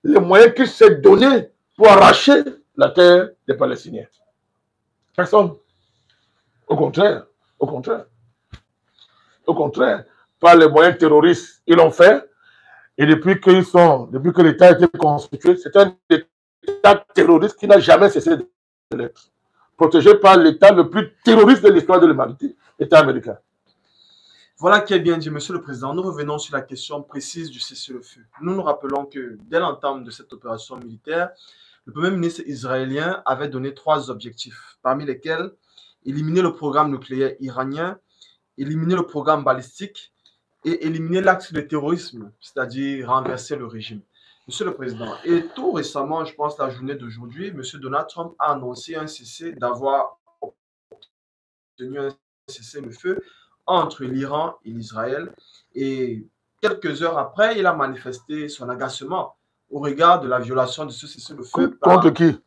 les moyens qu'il s'est donné pour arracher la terre des Palestiniens. Personne. Au contraire. Au contraire. Au contraire. Par les moyens terroristes, ils l'ont fait. Et depuis que l'État a été constitué, c'est un État terroriste qui n'a jamais cessé de l'être. Protégé par l'État le plus terroriste de l'histoire de l'humanité, l'État américain. Voilà qui est bien dit, Monsieur le Président. Nous revenons sur la question précise du cessez-le-feu. Nous nous rappelons que dès l'entame de cette opération militaire, le Premier ministre israélien avait donné 3 objectifs, parmi lesquels éliminer le programme nucléaire iranien, éliminer le programme balistique et éliminer l'acte de terrorisme, c'est-à-dire renverser le régime. Monsieur le Président, et tout récemment, je pense la journée d'aujourd'hui, Monsieur Donald Trump a annoncé d'avoir obtenu un cessez-le-feu entre l'Iran et l'Israël. Et quelques heures après, il a manifesté son agacement au regard de la violation de ce cessez-le-feu par contre qui?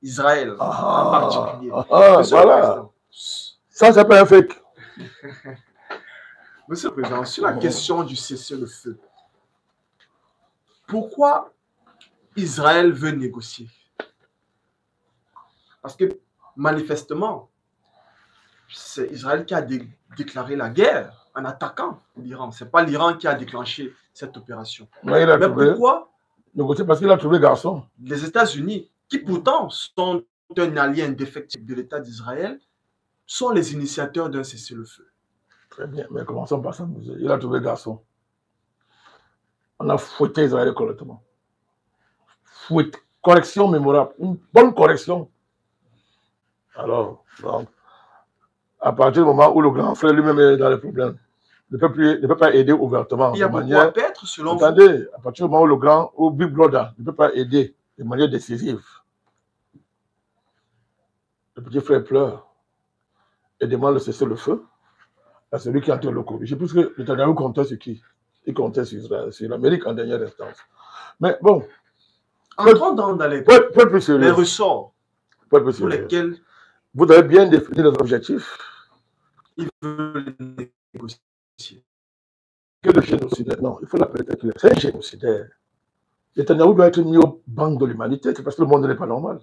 Israël en particulier. Voilà. Ça, c'est pas un fake. Monsieur le Président, sur la question du cessez-le-feu, pourquoi Israël veut négocier? Parce que manifestement, c'est Israël qui a déclaré la guerre en attaquant l'Iran. Ce n'est pas l'Iran qui a déclenché cette opération. Mais pourquoi? Parce qu'il a trouvé garçon. Les États-Unis, qui pourtant sont un allié indéfectible de l'État d'Israël, sont les initiateurs d'un cessez-le-feu. Très bien, mais commençons par ça. Il a trouvé garçon. On a fouetté Israël correctement. Fouetté. Correction mémorable. Une bonne correction. Alors, donc, à partir du moment où le grand frère lui-même est dans les problèmes, ne peut pas aider ouvertement. Il y a beaucoup à perdre, selon vous. Attendez, à partir du moment où Big Brother ne peut pas aider de manière décisive, le petit frère pleure et demande de cesser le feu à celui qui entend le corriger. Puisque Netanyahu comptait sur qui? Il comptait sur Israël, sur l'Amérique en dernière instance. Mais bon. Entrons dans les ressorts pour lesquels vous avez bien défini les objectifs. Ils veulent négocier. Que le génocidaire, non, il faut l'appeler tel qu'il est. C'est un génocidaire. Netanyahu doit être mis au banc de l'humanité, c'est parce que le monde n'est pas normal.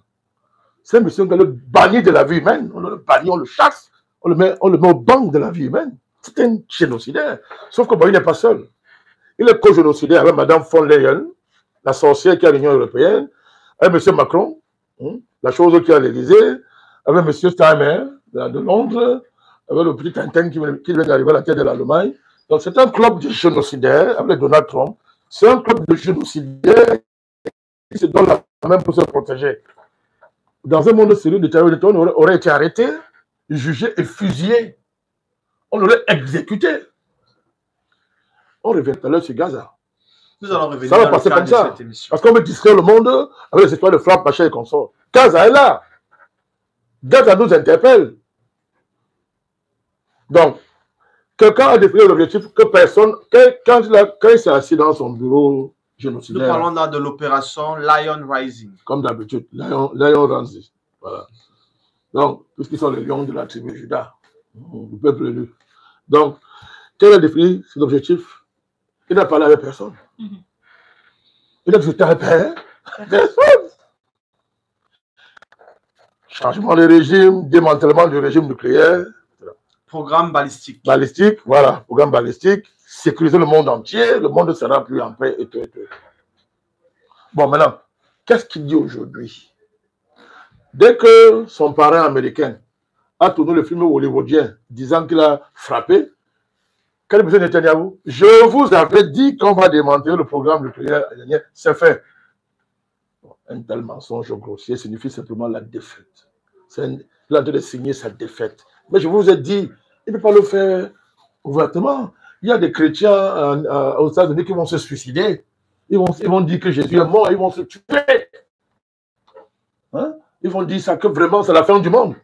C'est un monsieur qui doit le bannir de la vie humaine. On le bannit, on le chasse, on le met au banc de la vie humaine. C'est un génocidaire. Sauf que bon, il n'est pas seul. Il est co-génocidaire avec Mme von Leyen, la sorcière qui est à l'Union européenne, avec M. Macron, la chose qui est à l'Élysée, avec M. Steinmeier de Londres, avec le petit Tintin qui vient d'arriver à la tête de l'Allemagne. Donc c'est un club de génocidaires avec Donald Trump. C'est un club de génocidaires qui se donne la main pour se protéger. Dans un monde sérieux, on aurait été arrêté, jugé et fusillé. On l'aurait exécuté. On revient tout à l'heure sur Gaza. Nous allons revenir ça va passer comme ça. Parce qu'on veut distraire le monde avec les histoires de frappe, machin et consorts. Gaza est là. Gaza nous interpelle. Donc, quelqu'un a défini l'objectif que personne, quand il s'est assis dans son bureau génocidaire. Nous parlons là de l'opération Lion Rising. Comme d'habitude, Lion Rising. Voilà. Donc, puisqu'ils sont les lions de la tribu Juda, du peuple élu. Donc, quel a défini cet objectif? Il n'a parlé avec personne. Il a dit, personne. Changement du régime, démantèlement du régime nucléaire. Programme balistique. Balistique, voilà, programme balistique. Sécuriser le monde entier, le monde sera plus en paix et tout et tout. Bon, maintenant, qu'est-ce qu'il dit aujourd'hui? Dès que son parrain américain a tourné le film hollywoodien disant qu'il a frappé, quel est M. Netanyahu? Je vous avais dit qu'on va démanteler le programme nucléaire, c'est fait. Un tel mensonge grossier signifie simplement la défaite. Il est en train de signer sa défaite. Mais je vous ai dit, il ne peut pas le faire ouvertement. Il y a des chrétiens aux États-Unis qui vont se suicider. Ils vont dire que Jésus est mort, ils vont se tuer. Hein? Ils vont dire ça, que vraiment c'est la fin du monde.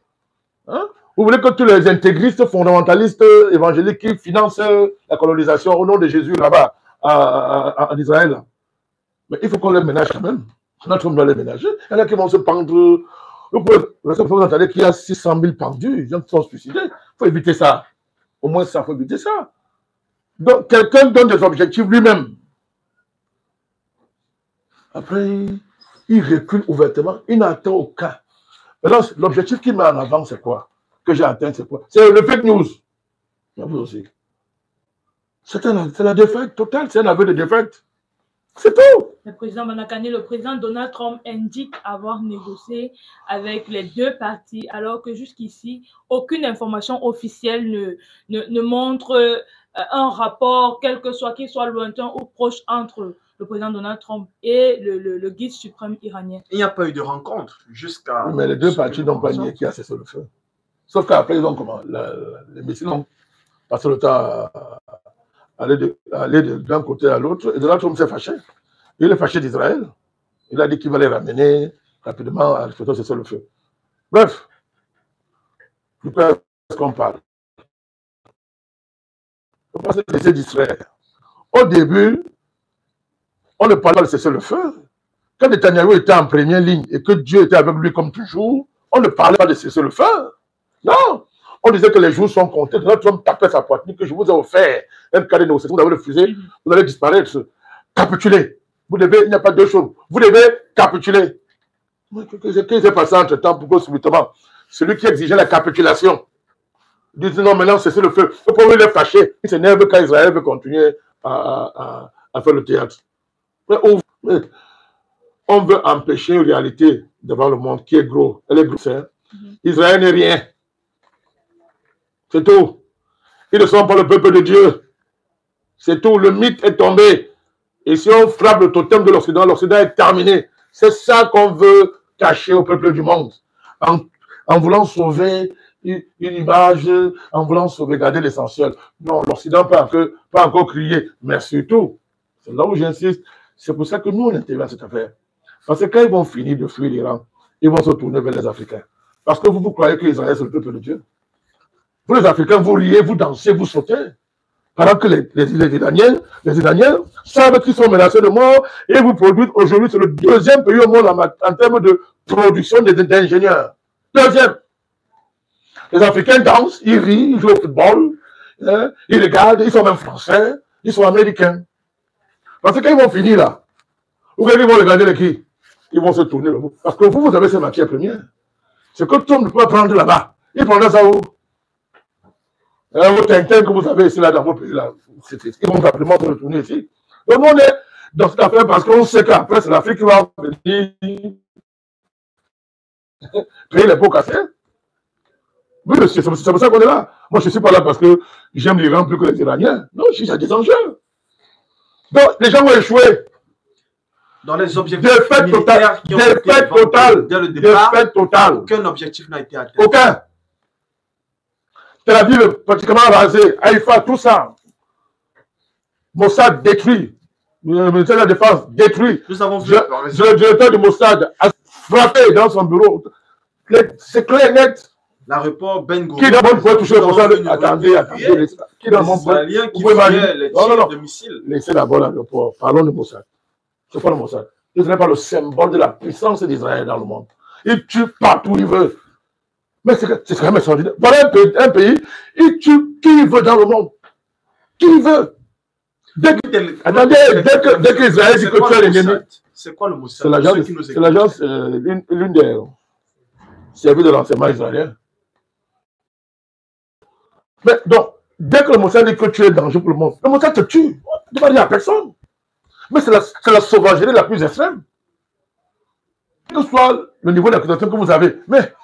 Hein? Vous voulez que tous les intégristes, fondamentalistes, évangéliques qui financent la colonisation au nom de Jésus là-bas, en Israël. Mais il faut qu'on les ménage quand même. Notre homme doit les ménager. Il y en a qui vont se pendre. Vous entendez qu'il y a 600 000 pendus, les gens qui sont suicidés. Il faut éviter ça. Au moins ça, il faut éviter ça. Donc, quelqu'un donne des objectifs lui-même. Après, il recule ouvertement. Il n'atteint aucun. Maintenant, l'objectif qu'il met en avant, c'est quoi? Que j'ai atteint, c'est quoi? C'est le fake news. Vous aussi. C'est la défaite totale, c'est un aveu de défaite. C'est tout. Le président Manakane, le président Donald Trump indique avoir négocié avec les deux parties, alors que jusqu'ici, aucune information officielle ne montre un rapport, quel que soit, qu'il soit lointain ou proche, entre le président Donald Trump et le guide suprême iranien. Il n'y a pas eu de rencontre jusqu'à... Mais les deux parties n'ont pas nié qui a cessé le feu. Sauf qu'après, ils ont comment? Les missiles ont passé le temps à aller d'un côté à l'autre, et Donald Trump s'est fâché. Il est fâché d'Israël. Il a dit qu'il va les ramener rapidement à cesser le feu. Bref, de quoi est-ce qu'on parle? On va se laisser distraire. Au début, on ne parlait pas de cesser le feu. Quand Netanyahu était en première ligne et que Dieu était avec lui comme toujours, on ne parlait pas de cesser le feu. Non. On disait que les jours sont comptés. Donald Trump tapait sa poitrine, que je vous ai offert un carré de négociation, vous avez refusé, vous allez disparaître. Capituler. Vous devez, il n'y a pas deux choses. Vous devez capituler. Qu'est-ce qui s'est passé entre-temps pour que subitement, celui qui exigeait la capitulation, dit non, maintenant cessez le feu. Le pauvre, il est fâché. Il s'énerve quand Israël veut continuer à faire le théâtre. Mais on veut empêcher une réalité devant le monde qui est gros. Elle est grosse. Israël n'est rien. C'est tout. Ils ne sont pas le peuple de Dieu. C'est tout. Le mythe est tombé. Et si on frappe le totem de l'Occident, l'Occident est terminé. C'est ça qu'on veut cacher au peuple du monde. En voulant sauver une image, en voulant sauvegarder l'essentiel. Non, l'Occident pas encore crier, mais surtout, c'est là où j'insiste, c'est pour ça que nous, on intervient à cette affaire. Parce que quand ils vont finir de fuir l'Iran, ils vont se tourner vers les Africains. Parce que vous croyez que Israël, c'est le peuple de Dieu. Vous, les Africains, vous riez, vous dansez, vous sautez. Pendant que les Iraniens savent qu'ils sont menacés de mort et vous produisent aujourd'hui, c'est le deuxième pays au monde en termes de production d'ingénieurs. Deuxième. Les Africains dansent, ils rient, ils jouent au football, ils regardent, ils sont même français, ils sont américains. Parce que quand ils vont finir là, vous voyez, ils vont regarder les qui? Ils vont se tourner le mot. Parce que vous avez ces matières premières. Ce que Trump ne peut pas prendre là-bas, il prendra ça où? Vos Tintin que vous avez ici, là, dans vos pays, là, ils vont simplement se retourner ici. Donc, on est dans cette affaire parce qu'on sait qu'après, c'est l'Afrique qui va venir payer les pots cassés. Oui, c'est pour ça qu'on est là. Moi, je ne suis pas là parce que j'aime l'Iran plus que les Iraniens. Non, il y a des enjeux. Donc, les gens vont échouer. Dans les objectifs militaires qui ont été évoqués dès le départ, aucun objectif n'a été atteint. Aucun. Tel Aviv pratiquement rasé, Haïfa, tout ça. Mossad détruit. Le ministère de la Défense détruit. Nous avons vu. Le directeur du Mossad a frappé dans son bureau. C'est clair et net. L'aéroport Ben Gurion. Qui dans le monde pourrait toucher le Mossad? Attendez. Qui dans le monde pourrait? Les Israéliens qui faisaient les tirs de missiles. Laissez d'abord l'aéroport. Parlons du Mossad. C'est quoi le Mossad? Ce n'est pas le symbole de la puissance d'Israël dans le monde. Il tue partout où il veut. Mais c'est quand même extraordinaire. Voilà un pays, il tue qui il veut dans le monde. Qui il veut. Dès qu'Israël dit que tu es l'ennemi. C'est quoi le Mossad? C'est l'agence, l'une des services de renseignement israélien. Mais donc, dès que le Mossad dit que tu es dangereux pour le monde, le Mossad te tue. Tu ne vas dire à personne. Mais c'est la sauvagerie la plus extrême. Quel que soit le niveau d'accusation que vous avez, mais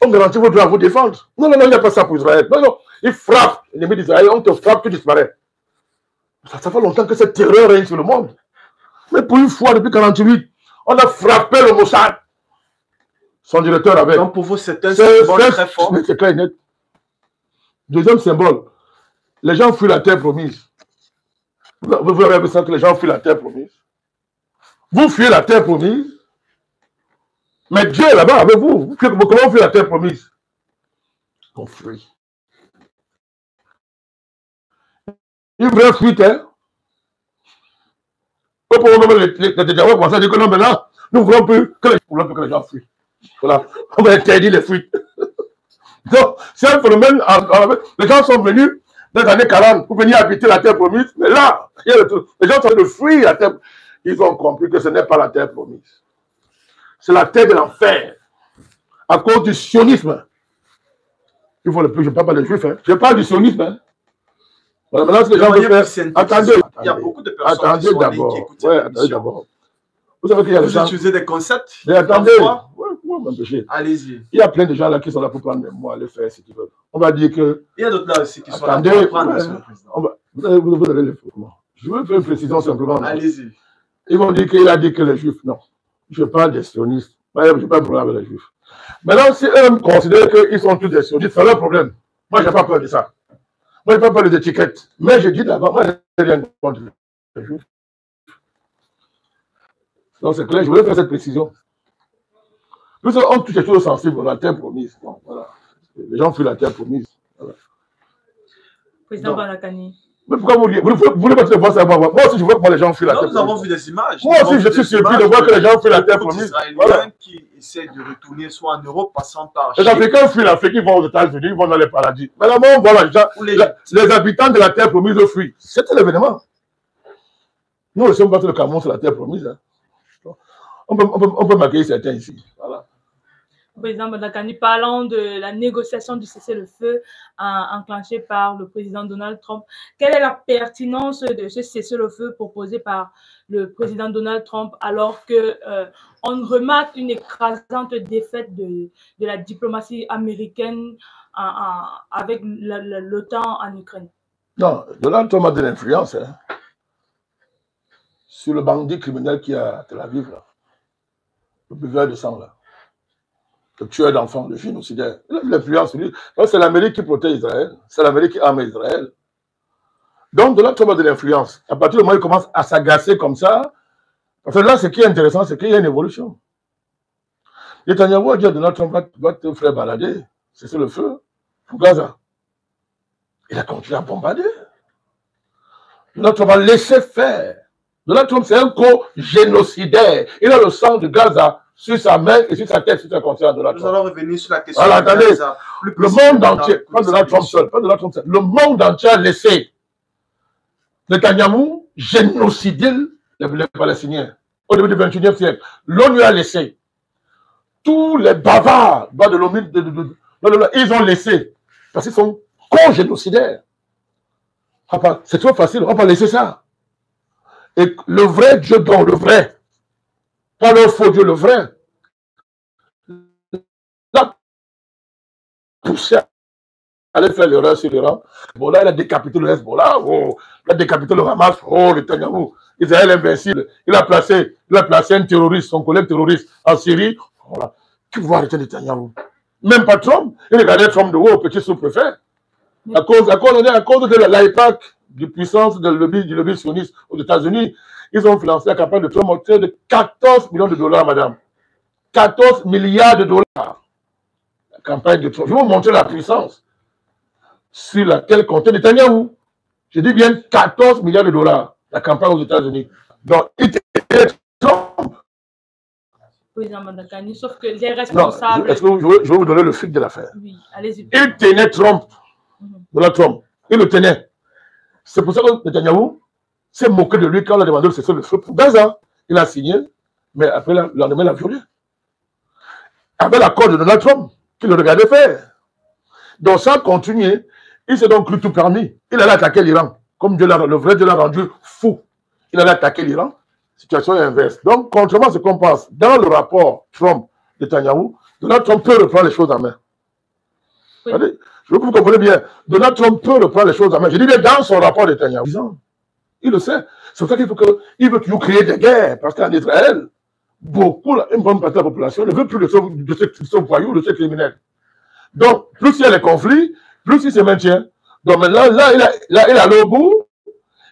on garantit votre droit à vous défendre. Non, il n'y a pas ça pour Israël. Non, il frappe l'ennemi d'Israël, on te frappe, tu disparais. Ça fait longtemps que cette terreur règne sur le monde. Mais pour une fois, depuis 1948, on a frappé le Mossad. Son directeur avait. Donc pour vous, c'est un symbole très fort. C'est clair et net. Deuxième symbole, les gens fuient la terre promise. Vous avez vu ça que les gens fuient la terre promise. Vous fuyez la terre promise. Mais Dieu est là-bas avec vous. Comment on fuit la terre promise? On fuit. Une vraie fuite, hein? Les Tédiaouais commencent à dire que non, maintenant, nous ne voulons plus que les gens fuient. Voilà. On va interdire les fuites. Donc, c'est un phénomène. Les gens sont venus dans les années 40 pour venir habiter la terre promise. Mais là, les gens sont en train de fuir la terre. Ils ont compris que ce n'est pas la terre promise. C'est la terre de l'enfer. À cause du sionisme. Il faut le plus. Je ne parle pas des juifs. Hein. Je parle du sionisme. Hein. Voilà, maintenant, ce que les gens veulent faire. Attendez. Il y a beaucoup de personnes qui sont d'abord. Ouais, attendez d'abord. Vous savez qu'il y a des gens. Vous utilisez des concepts. Mais attendez. Comment m'empêcher? Allez-y. Il y a plein de gens là qui sont là pour prendre des mots, aller faire ce qu'ils veulent. On va dire que. Il y a d'autres là aussi qui sont là pour prendre, monsieur le président. Vous allez les faire. Je veux faire une précision simplement. Allez-y. Ils vont dire qu'il a dit que les juifs. Non. Je parle des sionistes. Je n'ai pas de problème avec les juifs. Maintenant, si eux considèrent qu'ils sont tous des sionistes, c'est leur problème. Moi, je n'ai pas peur de ça. Moi, je n'ai pas peur des étiquettes. Mais je dis d'abord, moi, je n'ai rien contre les juifs. Donc, c'est clair, je voulais faire cette précision. Nous, on touche les choses sensibles, la terre promise. Bon, voilà. Les gens fuient la terre promise. Voilà. Président Balakani. Mais pourquoi vous voulez pas te voir ça? Moi aussi, je vois comment les gens fuient la terre promise. Nous avons vu des images. Moi aussi, je suis surpris de voir que les gens fuient la terre promise. Israéliens qui essaient de retourner soit en Europe, passant par les Africains fuient l'Afrique, ils vont aux États-Unis, ils vont dans les paradis. Mais là, on voit les habitants de la terre promise fuient. C'était l'événement. Nous, ne sommes pas sur le Cameroun, c'est la terre promise. Hein. On peut marquer certains ici. Voilà. Président Madakani, parlant de la négociation du cessez-le-feu enclenchée par le président Donald Trump, quelle est la pertinence de ce cessez-le-feu proposé par le président Donald Trump alors que on remarque une écrasante défaite de la diplomatie américaine avec l'OTAN en Ukraine? Non, Donald Trump a de l'influence sur le bandit criminel qui est à Tel Aviv, là. Le buveur de sang, là. Le tueur d'enfants, le génocidaire. Il a de l'influence sur lui. C'est l'Amérique qui protège Israël. C'est l'Amérique qui arme Israël. Donc, Donald Trump a de l'influence. À partir du moment où il commence à s'agacer comme ça, parce que là, ce qui est intéressant, c'est qu'il y a une évolution. Netanyahu a dit à Donald Trump, va te faire balader. C'est le feu pour Gaza. Il a continué à bombarder. Donald Trump a laissé faire. Donald Trump, c'est un co-génocidaire. Il a le sang de Gaza sur sa main et sur sa tête, sur sa conscience. Nous allons revenir sur la question. Alors, attendez, le monde entier, pas Donald Trump seul, pas Donald Trump seul, le monde entier a laissé Netanyahu génocider les Palestiniens au début du XXIe siècle. L'ONU a laissé. Tous les bavards de l'ONU, ils ont laissé. Parce qu'ils sont co-génocidaires. C'est trop facile, on va pas laisser ça. Et le vrai Dieu, donc le vrai, pas le faux Dieu, le vrai, l'a poussé à aller faire l'erreur sur l'Iran. Bon, là, il a décapité le Hezbollah, oh, il a décapité le Hamas, oh, le Netanyahu, Israël invincible. Il a placé un terroriste, son collègue terroriste en Syrie. Voilà. Qui va arrêter Netanyahu? Même pas Trump. Il regardait Trump de haut, petit sous-préfet. À cause de l'IPAC, de puissance du lobby sioniste aux États-Unis, ils ont financé la campagne de Trump au de 14 millions de dollars, madame. 14 milliards de dollars. La campagne de Trump. Je vais vous montrer la puissance sur laquelle comptait Netanyahu. Je dis bien 14 milliards de dollars, la campagne aux États-Unis. Donc, il était Trump. Président Madakani, sauf que les responsables... Est-ce que je vais vous donner le fil de l'affaire? Oui, allez-y. Il tenait Trump. Donald Trump. Il le tenait. C'est pour ça que Netanyahu s'est moqué de lui quand on a demandé le cessez-le-feu pour Gaza. Il a signé, mais après, le lendemain, il a violé. Avec l'accord de Donald Trump, qu'il le regardait faire. Donc, ça a continué. Il s'est donc cru tout permis. Il allait attaquer l'Iran. Comme le vrai Dieu l'a rendu fou. Il allait attaquer l'Iran. Situation est inverse. Donc, contrairement à ce qu'on pense, dans le rapport Trump-Netanyahu, Donald Trump peut reprendre les choses en main. Oui. Je veux que vous compreniez bien. Donald Trump peut reprendre les choses en main. Je dis bien dans son rapport Netanyahu. Il le sait. C'est pour ça qu'il veut toujours créer des guerres. Parce qu'en Israël, une bonne partie de la population ne veut plus de ce voyou, de ce criminel. Donc, plus il y a les conflits, plus il se maintient. Donc maintenant, là, il a le bout.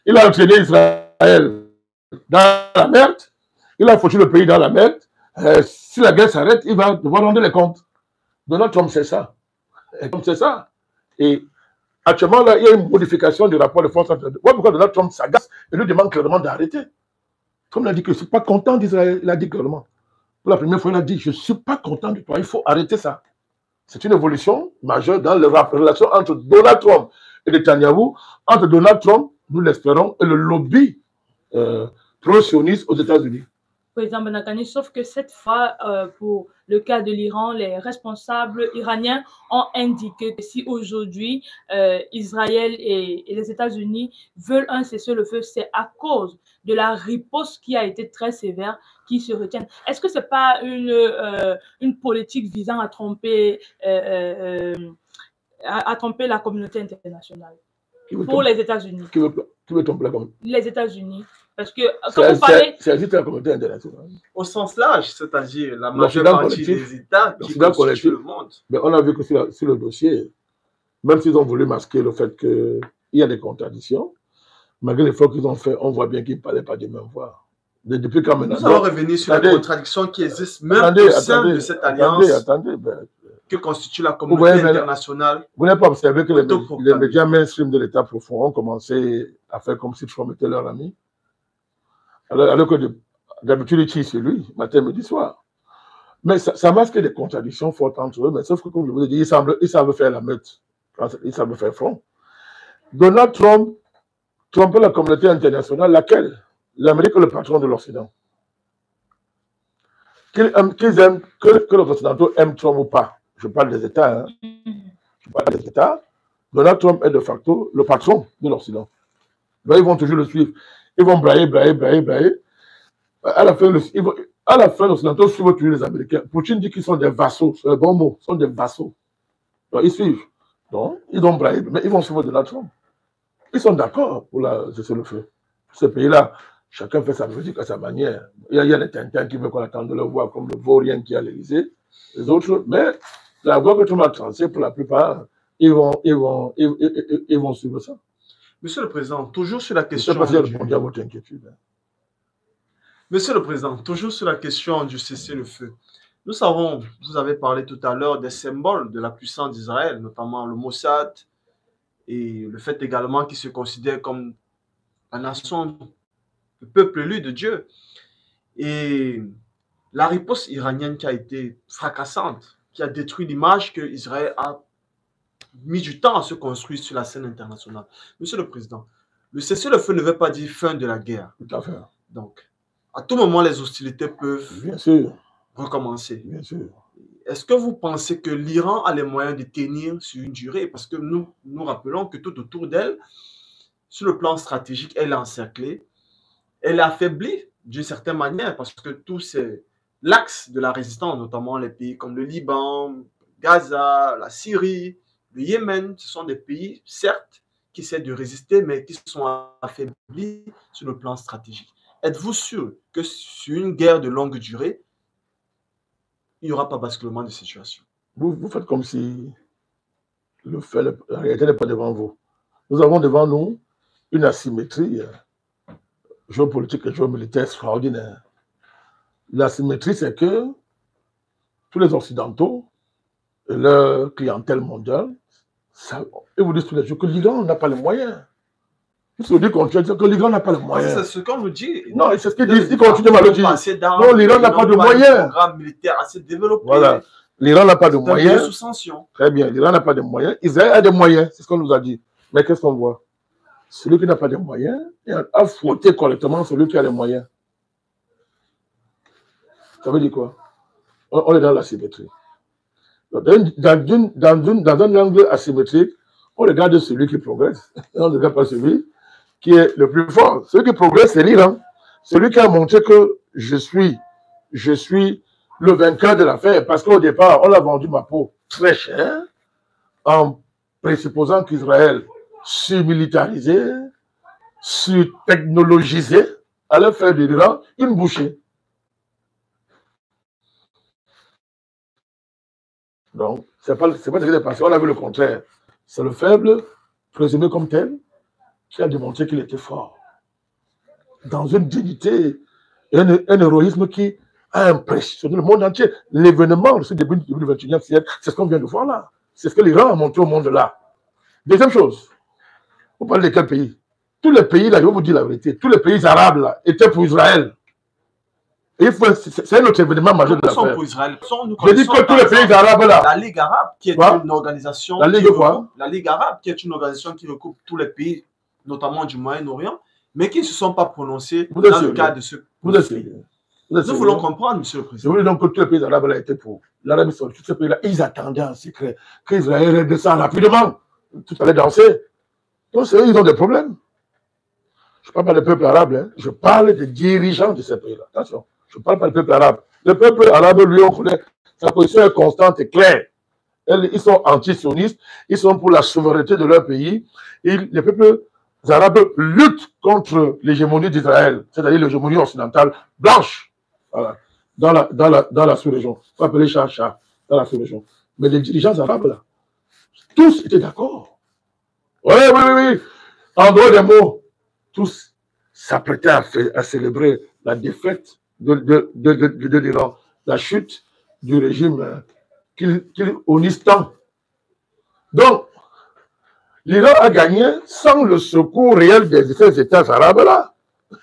Il a entraîné Israël dans la merde. Il a foutu le pays dans la merde. Si la guerre s'arrête, il va devoir rendre les comptes. Donald Trump, c'est ça. C'est ça. Et actuellement, là, il y a une modification du rapport de force entre... Voilà pourquoi Donald Trump s'agace et lui demande clairement d'arrêter. Trump a dit que je ne suis pas content d'Israël. Il a dit clairement. Pour la première fois, il a dit, je ne suis pas content de toi. Il faut arrêter ça. C'est une évolution majeure dans la relation entre Donald Trump et Netanyahu. Entre Donald Trump, nous l'espérons, et le lobby pro-sioniste aux États-Unis. Président Madakani, sauf que cette fois, pour le cas de l'Iran, les responsables iraniens ont indiqué que si aujourd'hui Israël et les États-Unis veulent un cessez-le-feu, c'est à cause de la riposte qui a été très sévère qui se retiennent. Est-ce que ce n'est pas une politique visant à tromper la communauté internationale pour les États-Unis? Qui veut tromper la communauté? Les États-Unis. Parce que quand vous parlez... C'est la communauté internationale. Au sens large, c'est-à-dire la majeure partie des États qui constituent le monde. Mais on a vu que sur le dossier, même s'ils ont voulu masquer le fait qu'il y a des contradictions, malgré l'effort qu'ils ont fait, on voit bien qu'ils ne parlaient pas de même voix. Depuis quand maintenant... Nous allons revenir sur les contradictions qui existent même au sein de cette alliance que constitue la communauté internationale. Vous n'avez pas observé que les médias mainstream de l'État profond ont commencé à faire comme si Trump était leur ami? Alors que d'habitude, ils tirent sur lui, matin, midi, soir. Mais ça masque des contradictions fortes entre eux, mais sauf que, comme je vous ai dit, ils savent faire la meute. Ils savent faire front. Donald Trump trompait la communauté internationale, laquelle? L'Amérique est le patron de l'Occident. que les Occidentaux aiment Trump ou pas, je parle des États, hein. Je parle des États, Donald Trump est de facto le patron de l'Occident. Donc, ils vont toujours le suivre. Ils vont brailler. À la fin, les Occidentaux suivent toujours les Américains. Poutine dit qu'ils sont des vassaux, c'est le bon mot, ils sont des vassaux. Donc, ils suivent. Donc, ils vont brailler, mais ils vont suivre Donald Trump. Ils sont d'accord pour la cessez-le-feu. Ce pays-là, chacun fait sa musique à sa manière. Il y a les Tintins qui veulent qu'on attende le voir comme le vaurien qui est à l'Élysée, les autres, mais la voix que tout le monde a trancée, pour la plupart, ils vont suivre ça. Monsieur le Président, toujours sur la question... Je ne sais pas si j'ai répondu à votre inquiétude. Monsieur le Président, toujours sur la question du cessez-le-feu. Nous savons, vous avez parlé tout à l'heure des symboles de la puissance d'Israël, notamment le Mossad, et le fait également qu'il se considère comme la nation, le peuple élu de Dieu. Et la riposte iranienne qui a été fracassante, qui a détruit l'image que Israël a mis du temps à se construire sur la scène internationale. Monsieur le Président, le cessez-le-feu ne veut pas dire fin de la guerre. Tout à fait. Donc, à tout moment, les hostilités peuvent Bien sûr. recommencer. Bien sûr. Est-ce que vous pensez que l'Iran a les moyens de tenir sur une durée? Parce que nous rappelons que tout autour d'elle, sur le plan stratégique, elle est encerclée, elle est affaiblie d'une certaine manière, parce que tout c'est l'axe de la résistance, notamment les pays comme le Liban, Gaza, la Syrie, le Yémen, ce sont des pays, certes, qui essaient de résister, mais qui sont affaiblis sur le plan stratégique. Êtes-vous sûr que sur une guerre de longue durée, il n'y aura pas basculement de situation? Vous faites comme si la réalité n'est pas devant vous. Nous avons devant nous une asymétrie géopolitique et géomilitaire extraordinaire. L'asymétrie, c'est que tous les Occidentaux et leur clientèle mondiale, ils vous disent tous les jours que l'Iran n'a pas les moyens. Ils se disent que l'Iran n'a pas les moyens. C'est ce qu'on nous dit. Non, c'est ce qu'ils disent. Ils continuent à le dire. Non, l'Iran n'a pas de moyens. Un programme militaire assez développé. Voilà. L'Iran n'a pas de moyens. Sous sanction. Très bien. L'Iran n'a pas de moyens. Israël a des moyens. C'est ce qu'on nous a dit. Mais qu'est-ce qu'on voit? Celui qui n'a pas de moyens a frotté correctement celui qui a les moyens. Ça veut dire quoi? On est dans l'asymétrie. Dans un angle asymétrique, on regarde celui qui progresse. On ne regarde pas celui qui est le plus fort. Celui qui progresse, c'est l'Iran. Celui qui a montré que je suis le vainqueur de l'affaire. Parce qu'au départ, on a vendu ma peau très cher en présupposant qu'Israël, surmilitarisé, surtechnologisé, allait faire de l'Iran une bouchée. Donc, c'est pas ce qui s'est passé. On a vu le contraire. C'est le faible, présumé comme tel, qui a démontré qu'il était fort. Dans une dignité et un héroïsme qui a impressionné le monde entier. L'événement de ce début du XXIe siècle, c'est ce qu'on vient de voir là. C'est ce que l'Iran a montré au monde là. Deuxième chose, vous parlez de quel pays? Tous les pays là, je vais vous dire la vérité, tous les pays arabes là étaient pour Israël. C'est un autre événement majeur de l'affaire. Pour Israël. Je dis que tous les pays arabes là. La Ligue arabe, qui est une organisation. La Ligue quoi? La Ligue arabe, qui est une organisation qui regroupe tous les pays, notamment du Moyen-Orient, mais qui ne se sont pas prononcés dans le cadre de ce. Vous essayez. Nous voulons comprendre, Monsieur le Président. Je voulais donc que tous les pays arabes là étaient pour. L'Arabie Saoudite, tous ces pays-là, ils attendaient en secret qu'Israël redescende rapidement. Tout allait danser. Donc, ils ont des problèmes. Je ne parle pas des peuples arabes, hein. Je parle des dirigeants de ces pays-là. Attention. Je ne parle pas du peuple arabe. Le peuple arabe, lui, on connaît, sa position est constante et claire. Ils sont anti-sionistes, ils sont pour la souveraineté de leur pays. Et les peuples arabes luttent contre l'hégémonie d'Israël, c'est-à-dire l'hégémonie occidentale blanche, voilà, dans la sous-région. Il faut appeler Chacha, dans la sous-région. Mais les dirigeants arabes, là, tous étaient d'accord. Oui. En dehors des mots, tous s'apprêtaient à célébrer la défaite de l'Iran, la chute du régime qu'il honnisse tant. Donc, l'Iran a gagné sans le secours réel des États arabes-là.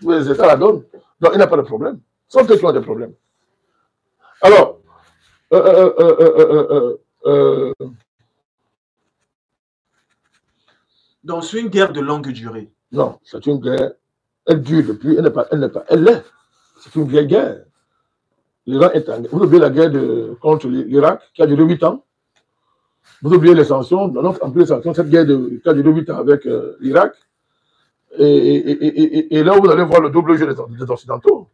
Les États la donnent. Donc, il n'a pas de problème. Sauf qu'ils ont des problèmes. Alors, donc, c'est une guerre de longue durée. Non, c'est une guerre. Elle dure depuis. Elle l'est. C'est une vieille guerre. l'Iran est en guerre. Vous oubliez la guerre contre l'Irak qui a duré 8 ans. Vous oubliez les sanctions, en plus les sanctions, cette guerre qui a duré 8 ans avec l'Irak. Et là, vous allez voir le double jeu des Occidentaux.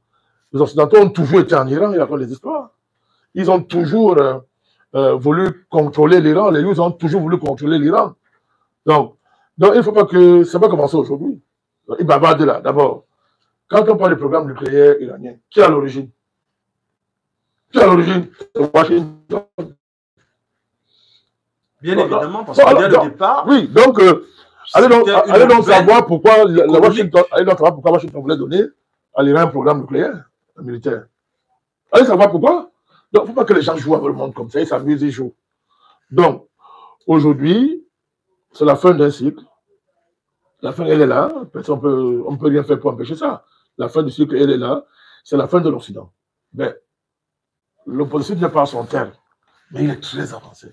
Les Occidentaux ont toujours été en Iran, il y a des histoires. Ils ont toujours voulu contrôler l'Iran. Les Russes ont toujours voulu contrôler l'Iran. Donc, il ne faut pas que ça va commencer aujourd'hui. Ils bavardent là. D'abord, quand on parle du programme nucléaire iranien, qui est à l'origine? Qui est à l'origine? C'est Washington. Bien évidemment, parce que dès le départ... Oui, donc, allez donc savoir pourquoi Washington voulait donner à l'Iran un programme nucléaire militaire. Allez savoir pourquoi. Donc, il ne faut pas que les gens jouent avec le monde comme ça, ils s'amusent, ils jouent. Donc, aujourd'hui, c'est la fin d'un cycle. La fin, elle est là. On ne peut rien faire pour empêcher ça. La fin du cycle, elle est là. C'est la fin de l'Occident. Mais l'opposition n'est pas à son terme. Mais il est très avancé.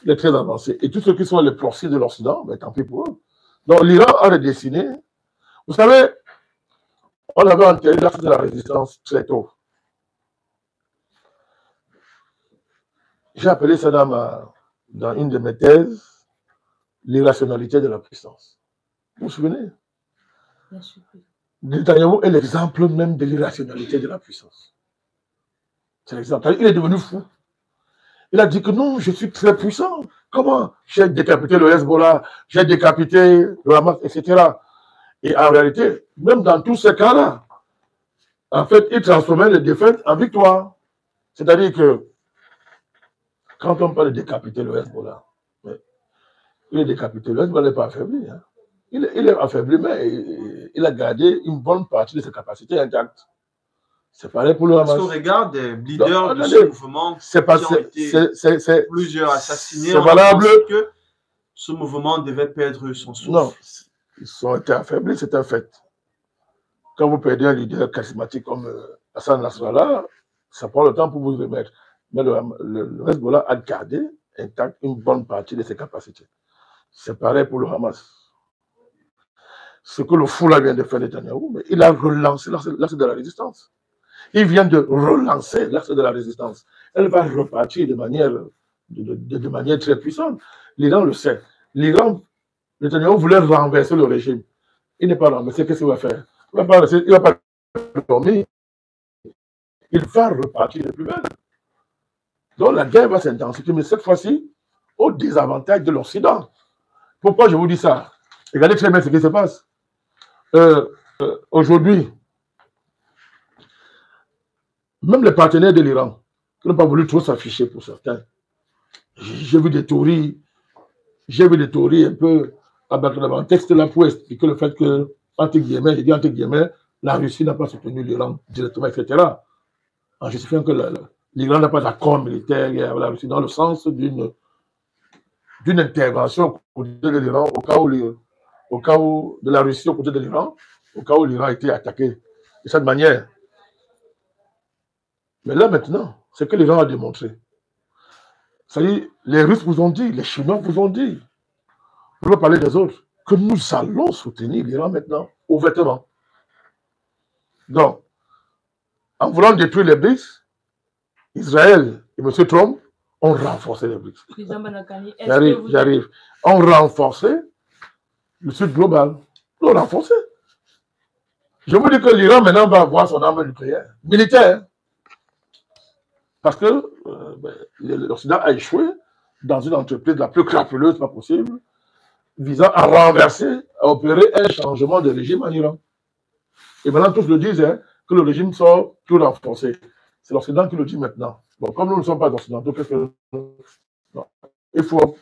Il est très avancé. Et tous ceux qui sont les proxys de l'Occident, ben, tant pis pour eux. Donc, l'Iran a redessiné. Vous savez, on avait enterré l'axe de la résistance très tôt. J'ai appelé ça dans une de mes thèses l'irrationalité de la puissance. Vous vous souvenez? Bien sûr. Netanyahou est l'exemple même de l'irrationalité de la puissance. C'est l'exemple. Il est devenu fou. Il a dit que non, je suis très puissant. Comment? J'ai décapité le Hezbollah, j'ai décapité le Hamas, etc. Et en réalité, même dans tous ces cas-là, en fait, il transformait les défaites en victoire. C'est-à-dire que quand on parle de décapiter le Hezbollah, il est décapité, le Hezbollah n'est pas affaibli. Hein. Il est affaibli, mais il a gardé une bonne partie de ses capacités intactes. C'est pareil pour le Hamas. Parce qu'on regarde des leaders de ce mouvement qui ont été plusieurs assassinés. C'est valable. Que ce mouvement devait perdre son souffle. Non, ils ont été affaiblis, c'est un fait. Quand vous perdez un leader charismatique comme Hassan Nasrallah, ça prend le temps pour vous remettre. Mais le Hezbollah a gardé intact une bonne partie de ses capacités. C'est pareil pour le Hamas. Ce que le fou là vient de faire Netanyahou, mais il a relancé l'axe de la résistance. Il vient de relancer l'axe de la résistance. Elle va repartir de manière très puissante. L'Iran le sait. L'Iran, Netanyahou voulait renverser le régime. Il n'est pas renversé. Qu'est-ce qu'il va faire? Il ne va pas dormir. Il va repartir de plus belle. Donc la guerre va s'intensifier, mais cette fois-ci, au désavantage de l'Occident. Pourquoi je vous dis ça? Regardez très bien ce qui se passe. Aujourd'hui, même les partenaires de l'Iran, qui n'ont pas voulu trop s'afficher pour certains, j'ai vu des théories un peu dans le texte là pour expliquer le fait que, entre guillemets, j'ai dit entre guillemets, la Russie n'a pas soutenu l'Iran directement, etc. En justifiant que l'Iran n'a pas d'accord militaire avec la Russie, dans le sens d'une intervention au côté de l'Iran, au cas où de la Russie au côté de l'Iran, au cas où l'Iran a été attaqué de cette manière. Mais là maintenant, ce que l'Iran a démontré, c'est-à-dire les Russes vous ont dit, les Chinois vous ont dit, pour ne pas parler des autres, que nous allons soutenir l'Iran maintenant, ouvertement. Donc, en voulant détruire les BRICS, Israël et M. Trump ont renforcé les BRICS. J'arrive. Ont renforcé le Sud global. Ils l'ont renforcé. Je vous dis que l'Iran maintenant va avoir son arme nucléaire, militaire. Parce que l'Occident a échoué dans une entreprise la plus crapuleuse pas possible, visant à renverser, à opérer un changement de régime en Iran. Et maintenant, tous le disent, hein, que le régime sort plus renforcé. C'est l'Occident qui le dit maintenant. Bon, comme nous ne sommes pas occidentaux, qu'est-ce que... Non. Il faut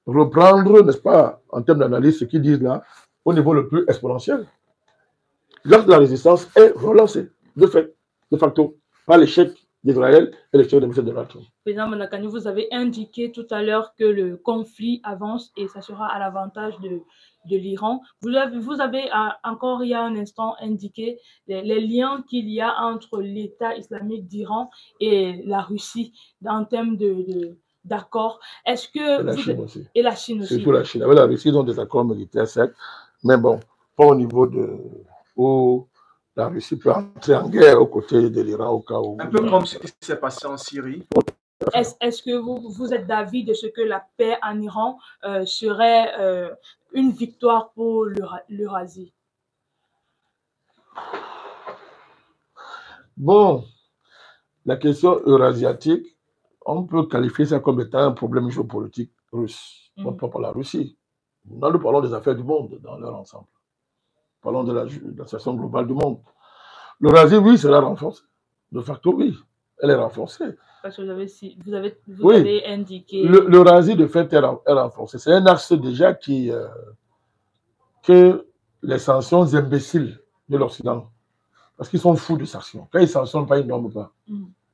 reprendre, n'est-ce pas, en termes d'analyse, ce qu'ils disent là, au niveau le plus exponentiel. L'axe de la résistance est relancé, de fait, de facto, par l'échec d'Israël et l'échec de M. Donald Trump. Président Manakani, vous avez indiqué tout à l'heure que le conflit avance et ça sera à l'avantage de l'Iran. Vous avez encore il y a un instant indiqué les liens qu'il y a entre l'État islamique d'Iran et la Russie en termes d'accords. Est-ce que... Et la Chine aussi. Surtout la Chine. Avec la Russie, ils ont des accords militaires, certes, mais bon, pas au niveau où la Russie peut entrer en guerre aux côtés de l'Iran au cas où. Un peu comme ce qui s'est passé en Syrie. Est-ce que vous êtes d'avis de ce que la paix en Iran serait une victoire pour l'Eurasie? Bon, la question eurasiatique, on peut qualifier ça comme étant un problème géopolitique russe, pas pour la Russie. Nous parlons des affaires du monde dans leur ensemble. Parlons de la situation globale du monde. L'Eurasie, oui, sera renforcée. De facto, oui, elle est renforcée. Parce que vous avez indiqué... L'Eurasie, de fait, est renforcée. C'est un axe déjà que les sanctions imbéciles de l'Occident, parce qu'ils sont fous de sanctions. Quand ils ne sanctionnent pas, ils ne dorment pas.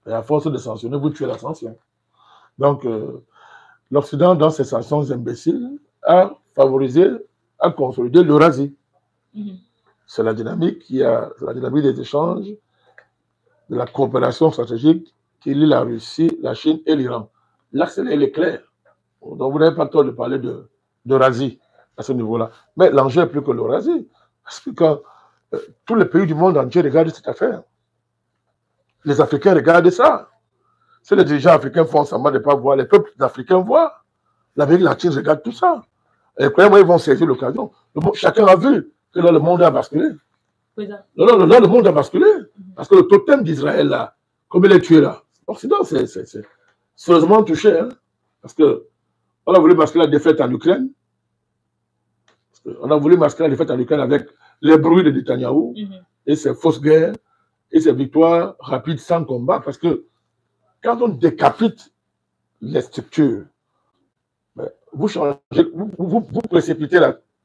Et à force de sanctionner, vous tuez la sanction. Donc, l'Occident, dans ces sanctions imbéciles, a favorisé, a consolidé l'Eurasie. C'est la dynamique des échanges, de la coopération stratégique qui lie la Russie, la Chine et l'Iran. L'axe, il est clair. Donc, vous n'avez pas tort de parler d'Eurasie à ce niveau-là. Mais l'enjeu est plus que l'Eurasie. Parce que quand tous les pays du monde entier regardent cette affaire, les Africains regardent ça. Si les dirigeants africains font semblant de ne pas voir, les peuples africains voient. L'Amérique latine regarde tout ça. Et croyez-moi, ils vont saisir l'occasion. Chacun a vu que là, le monde a basculé. Là, le monde a basculé. Parce que le totem d'Israël, là, comme il est tué là, l'Occident, c'est sérieusement touché. Hein? Parce qu'on a voulu masquer la défaite en Ukraine. On a voulu masquer la défaite en Ukraine avec les bruits de Netanyahou et ses fausses guerres et ses victoires rapides sans combat. Parce que quand on décapite les structures, vous changez, vous précipitez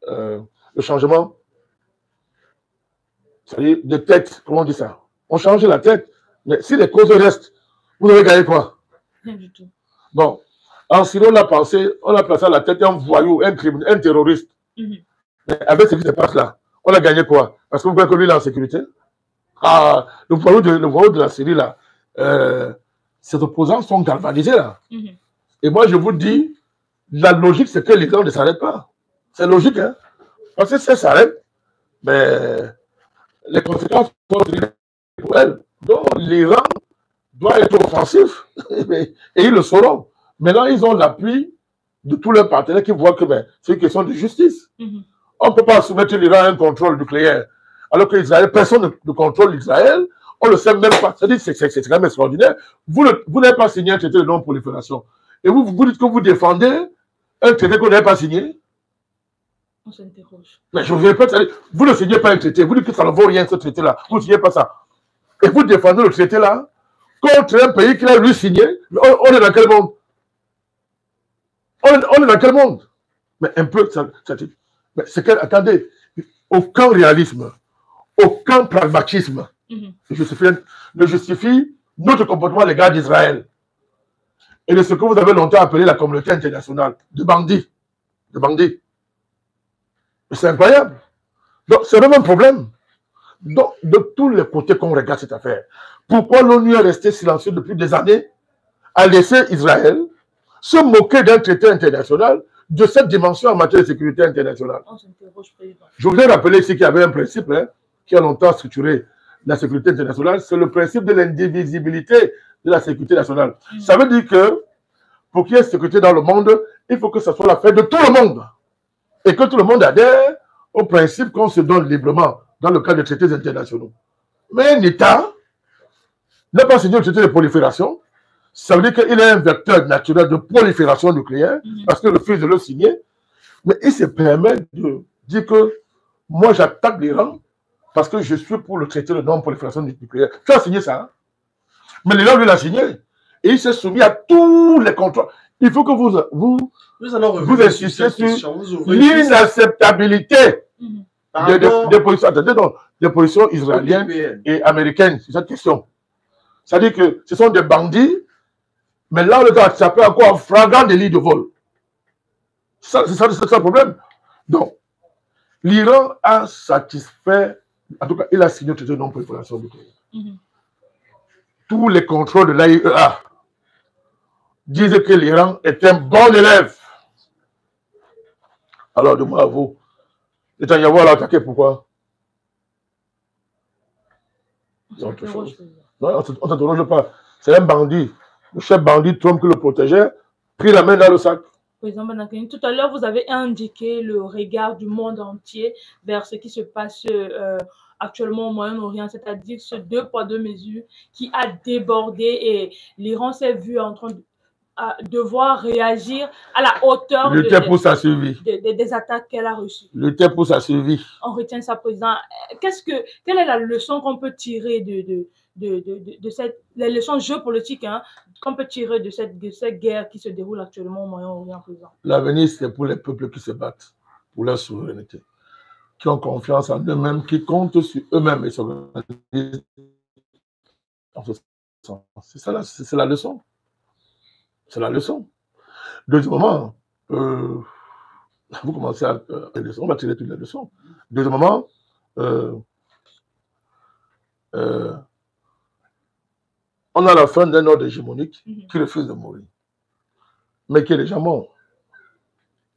le changement, c'est-à-dire de tête, comment on dit ça? On change la tête, mais si les causes restent, vous avez gagné quoi? Rien du tout. Bon, en Syrie, on a placé à la tête un voyou, un criminel, un terroriste. Mais avec ce qui se passe là, on a gagné quoi? Parce que vous croyez que lui, il est en sécurité? Ah, le voyou de la Syrie là, ses opposants sont galvanisés là. Et moi, je vous dis, la logique, c'est que l'Iran ne s'arrête pas. C'est logique, hein? Parce que si ça s'arrête, ben, les conséquences sont terribles pour elle. Donc, l'Iran doit être offensif, et ils le sauront. Maintenant, ils ont l'appui de tous leurs partenaires qui voient que c'est une question de justice. On ne peut pas soumettre l'Iran à un contrôle nucléaire, alors que Israël, personne ne contrôle l'Israël. On ne le sait même pas. C'est quand même extraordinaire. Vous n'avez pas signé un traité de non-prolifération. Et vous dites que vous défendez un traité que vous n'avez pas signé. On s'interroge. Mais je vous répète, vous ne signez pas un traité. Vous dites que ça ne vaut rien, ce traité-là. Vous ne signez pas ça. Et vous défendez le traité-là contre un pays qui l'a lui signé. On est dans quel monde? On est dans quel monde? Mais un peu, mais c'est que, attendez, aucun réalisme, aucun pragmatisme ne justifie notre comportement à l'égard d'Israël et de ce que vous avez longtemps appelé la communauté internationale, de bandits. C'est incroyable. Donc, c'est vraiment un problème. Donc, de tous les côtés qu'on regarde cette affaire, pourquoi l'ONU est restée silencieuse depuis des années, a laissé Israël se moquer d'un traité international de cette dimension en matière de sécurité internationale? On s'interroge, président. Je voudrais rappeler ici qu'il y avait un principe qui a longtemps structuré la sécurité internationale, c'est le principe de l'indivisibilité de la sécurité nationale. Ça veut dire que pour qu'il y ait sécurité dans le monde, il faut que ce soit l'affaire de tout le monde. Et que tout le monde adhère au principe qu'on se donne librement dans le cadre des traités internationaux. Mais un État n'a pas signé le traité de prolifération. Ça veut dire qu'il est un vecteur naturel de prolifération nucléaire parce qu'il refuse de le signer. Mais il se permet de dire que moi j'attaque l'Iran parce que je suis pour le traité de non-prolifération nucléaire. Tu as signé ça, hein? Mais l'Iran lui l'a signé. Et il s'est soumis à tous les contrôles. Il faut que vous insistiez sur l'inacceptabilité des positions israéliennes et américaines sur cette question. C'est-à-dire que ce sont des bandits, mais là, on les a attrapés encore en flagrant délit de vol. C'est ça le problème. Donc, l'Iran a satisfait, en tout cas, il a signé le traité de non-prolifération nucléaire. Tous les contrôles de l'AIEA disent que l'Iran est un bon élève. Alors, de moi à vous, Netanyahou l'a attaqué pourquoi? C'est autre chose. Non, on ne s'interroge pas. C'est un bandit. Le chef bandit Trump qui le protégeait, pris la main dans le sac. Président Banakani, tout à l'heure, vous avez indiqué le regard du monde entier vers ce qui se passe actuellement au Moyen-Orient, c'est-à-dire ce 2 poids 2 mesures qui a débordé et l'Iran s'est vu en train de devoir réagir à la hauteur des attaques qu'elle a reçues. Lutter pour sa survie. On retient ça, président. Quelle est la leçon qu'on peut tirer de cette, les leçons géopolitiques qu'on peut tirer de cette guerre qui se déroule actuellement au Moyen-Orient, président? L'avenir, c'est pour les peuples qui se battent pour leur souveraineté, qui ont confiance en eux-mêmes, qui comptent sur eux-mêmes et s'organisent dans ce sens. C'est la leçon. C'est la leçon. Deuxièmement, vous commencez à les leçons, on va tirer toutes les leçons. Deuxièmement, on a la fin d'un ordre hégémonique qui refuse de mourir, mais qui est déjà mort.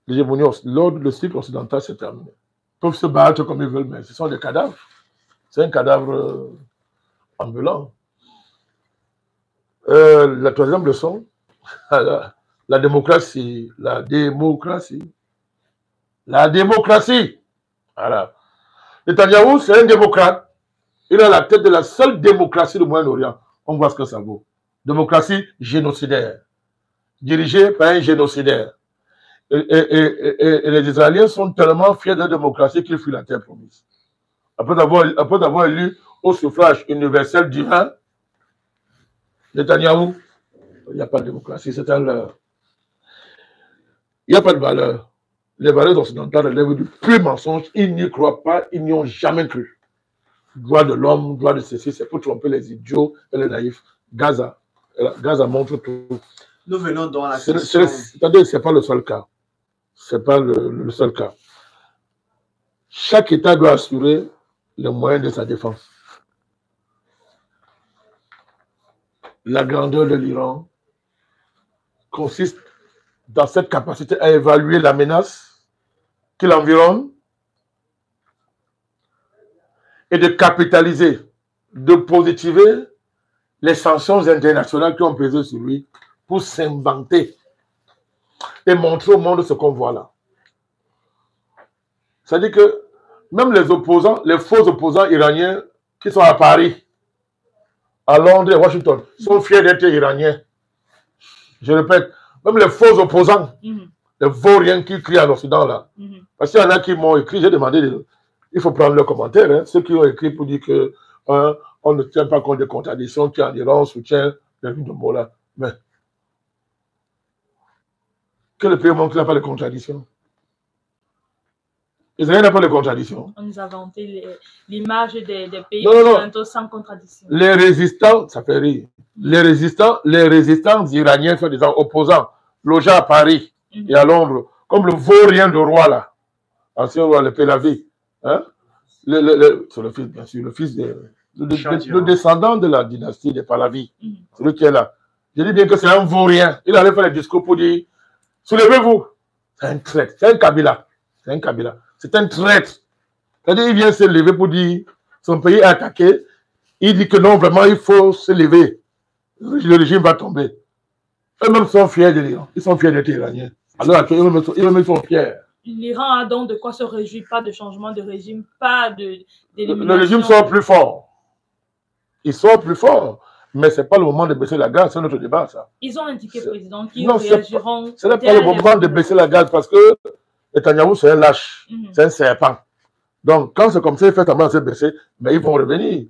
L'hégémonie, l'ordre, le cycle occidental s'est terminé. Ils peuvent se battre comme ils veulent, mais ce sont des cadavres. C'est un cadavre ambulant. La troisième leçon, la démocratie. Voilà. Netanyahou, c'est un démocrate. Il a la tête de la seule démocratie du Moyen-Orient. On voit ce que ça vaut. Démocratie génocidaire. Dirigée par un génocidaire. Et les Israéliens sont tellement fiers de la démocratie qu'ils fuient la terre promise. Après avoir élu au suffrage universel divin, Netanyahou, il n'y a pas de démocratie, c'est un leurre. Il n'y a pas de valeur. Les valeurs occidentales relèvent du pur mensonge. Ils n'y croient pas, ils n'y ont jamais cru. Droit de l'homme, droit de ceci, c'est pour tromper les idiots et les naïfs. Gaza montre tout. Nous venons dans la question. C'est-à-dire que ce n'est pas le seul cas. Ce n'est pas le seul cas. Chaque État doit assurer les moyens de sa défense. La grandeur de l'Iran consiste dans cette capacité à évaluer la menace qui l'environne et de capitaliser, de positiver les sanctions internationales qui ont pesé sur lui pour s'inventer et montrer au monde ce qu'on voit là. C'est-à-dire que même les opposants, les faux opposants iraniens qui sont à Paris, à Londres et Washington, sont fiers d'être iraniens. Je répète, même les faux opposants, les vauriens qui crient à l'Occident là. Parce qu'il y en a qui m'ont écrit, j'ai demandé, il faut prendre leurs commentaires, ceux qui ont écrit pour dire que on ne tient pas compte des contradictions qui en Iran soutient le régime de Mollah. Mais que le pays montre qu'il n'a pas de contradictions. Israël n'a pas de contradictions. On nous a vanté l'image des pays occidentaux sans contradiction. Les résistants, ça fait rire. Les résistants iraniens, soi-disant opposants, logés à Paris et à Londres, comme le vaurien de roi là, ancien roi, le Pélavi, hein? C'est le fils, bien sûr, le descendant de la dynastie des Pahlavis, celui qui est là. Je dis bien que c'est un vaurien. Il allait faire les discours pour dire, soulevez-vous. C'est un traître, c'est un Kabila. C'est un Kabila. C'est un traître. C'est-à-dire, il vient se lever pour dire, son pays est attaqué. Il dit que non, vraiment, il faut se lever. Le régime va tomber. Eux-mêmes sont fiers de l'Iran. Ils sont fiers d'être iraniens. Alors, eux-mêmes sont fiers. L'Iran a donc de quoi se réjouir, pas de changement de régime, pas d'élimination. Le régime sort plus fort. Ils sont plus forts. Mais ce n'est pas le moment de baisser la garde, c'est notre débat, ça. Ils ont indiqué, président, qu'ils réagiront. Ce n'est pas le moment de baisser la garde parce que Netanyahou, c'est un lâche, c'est un serpent. Donc, quand c'est comme ça, il fait semblant de se baisser, mais ils vont revenir.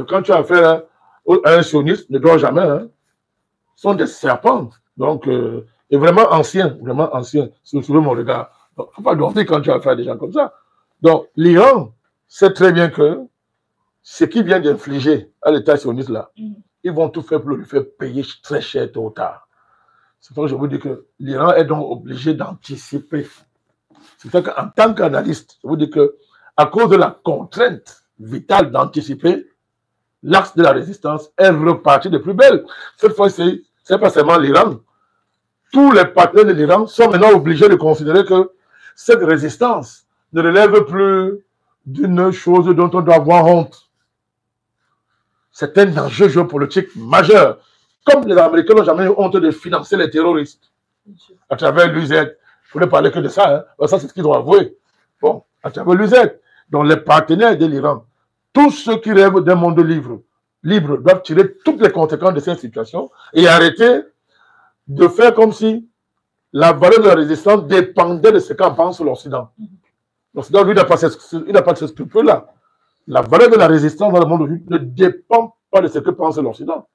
Quand tu as affaire à un sioniste, ne doit jamais. Hein. Ce sont des serpents. Donc, et vraiment anciens, si vous suivez mon regard. Donc, il ne faut pas dormir quand tu as affaire à des gens comme ça. Donc, l'Iran sait très bien que ce qui vient d'infliger à l'État sioniste là, ils vont tout faire pour le faire payer très cher tôt ou tard. C'est pour ça que je vous dis que l'Iran est donc obligé d'anticiper. C'est pour ça qu'en tant qu'analyste, je vous dis que à cause de la contrainte vitale d'anticiper, l'axe de la résistance est reparti de plus belle. Cette fois-ci, ce n'est pas seulement l'Iran. Tous les partenaires de l'Iran sont maintenant obligés de considérer que cette résistance ne relève plus d'une chose dont on doit avoir honte. c'est un enjeu géopolitique majeur. Comme les Américains n'ont jamais eu honte de financer les terroristes à travers l'UZ. Je ne voulais parler que de ça. Hein. Ça, c'est ce qu'ils ont avoué. Bon, à travers l'UZ. Donc, les partenaires de l'Iran, tous ceux qui rêvent d'un monde libre, doivent tirer toutes les conséquences de cette situation et arrêter de faire comme si la valeur de la résistance dépendait de ce qu'en pense l'Occident. L'Occident, lui, n'a pas ce scrupule-là. La valeur de la résistance dans le monde aujourd'hui ne dépend pas de ce que pense l'Occident,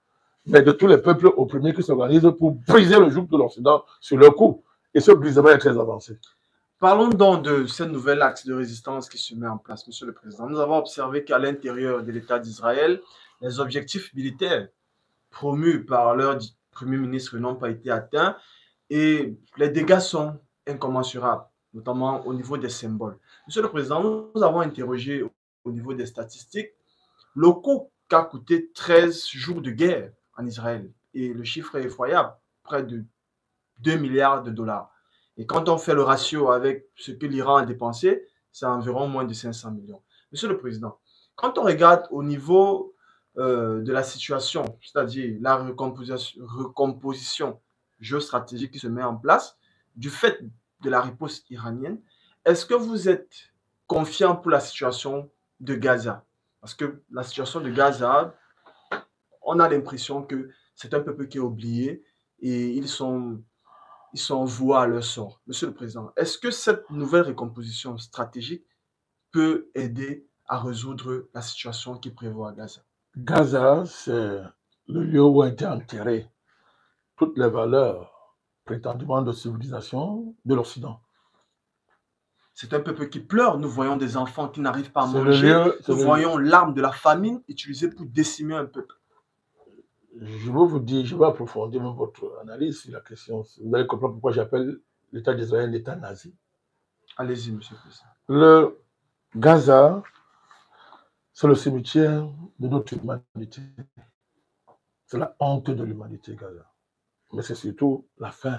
mais de tous les peuples opprimés qui s'organisent pour briser le joug de l'Occident sur leur coup. Et ce brisement est très avancé. Parlons donc de ce nouvel axe de résistance qui se met en place, Monsieur le Président. Nous avons observé qu'à l'intérieur de l'État d'Israël, les objectifs militaires promus par leur Premier ministre n'ont pas été atteints et les dégâts sont incommensurables, notamment au niveau des symboles. Monsieur le Président, nous avons interrogé au niveau des statistiques le coût qu'a coûté 13 jours de guerre en Israël. Et le chiffre est effroyable, près de 2 milliards de dollars. Et quand on fait le ratio avec ce que l'Iran a dépensé, c'est environ moins de 500 millions. Monsieur le Président, quand on regarde au niveau de la situation, c'est-à-dire la recomposition géostratégique qui se met en place, du fait de la riposte iranienne, est-ce que vous êtes confiant pour la situation de Gaza? Parce que la situation de Gaza, on a l'impression que c'est un peuple qui est oublié et ils sont voués à leur sort. Monsieur le Président, est-ce que cette nouvelle recomposition stratégique peut aider à résoudre la situation qui prévaut à Gaza? Gaza, c'est le lieu où ont été enterrées toutes les valeurs prétendument de civilisation de l'Occident. C'est un peuple qui pleure. Nous voyons des enfants qui n'arrivent pas à manger. Nous voyons l'arme de la famine utilisée pour décimer un peuple. Je veux vous dire, je vais approfondir même votre analyse sur la question. Vous allez comprendre pourquoi j'appelle l'État d'Israël l'État nazi. Allez-y, Monsieur le Président. Le Gaza, c'est le cimetière de notre humanité. C'est la honte de l'humanité, Gaza. Mais c'est surtout la fin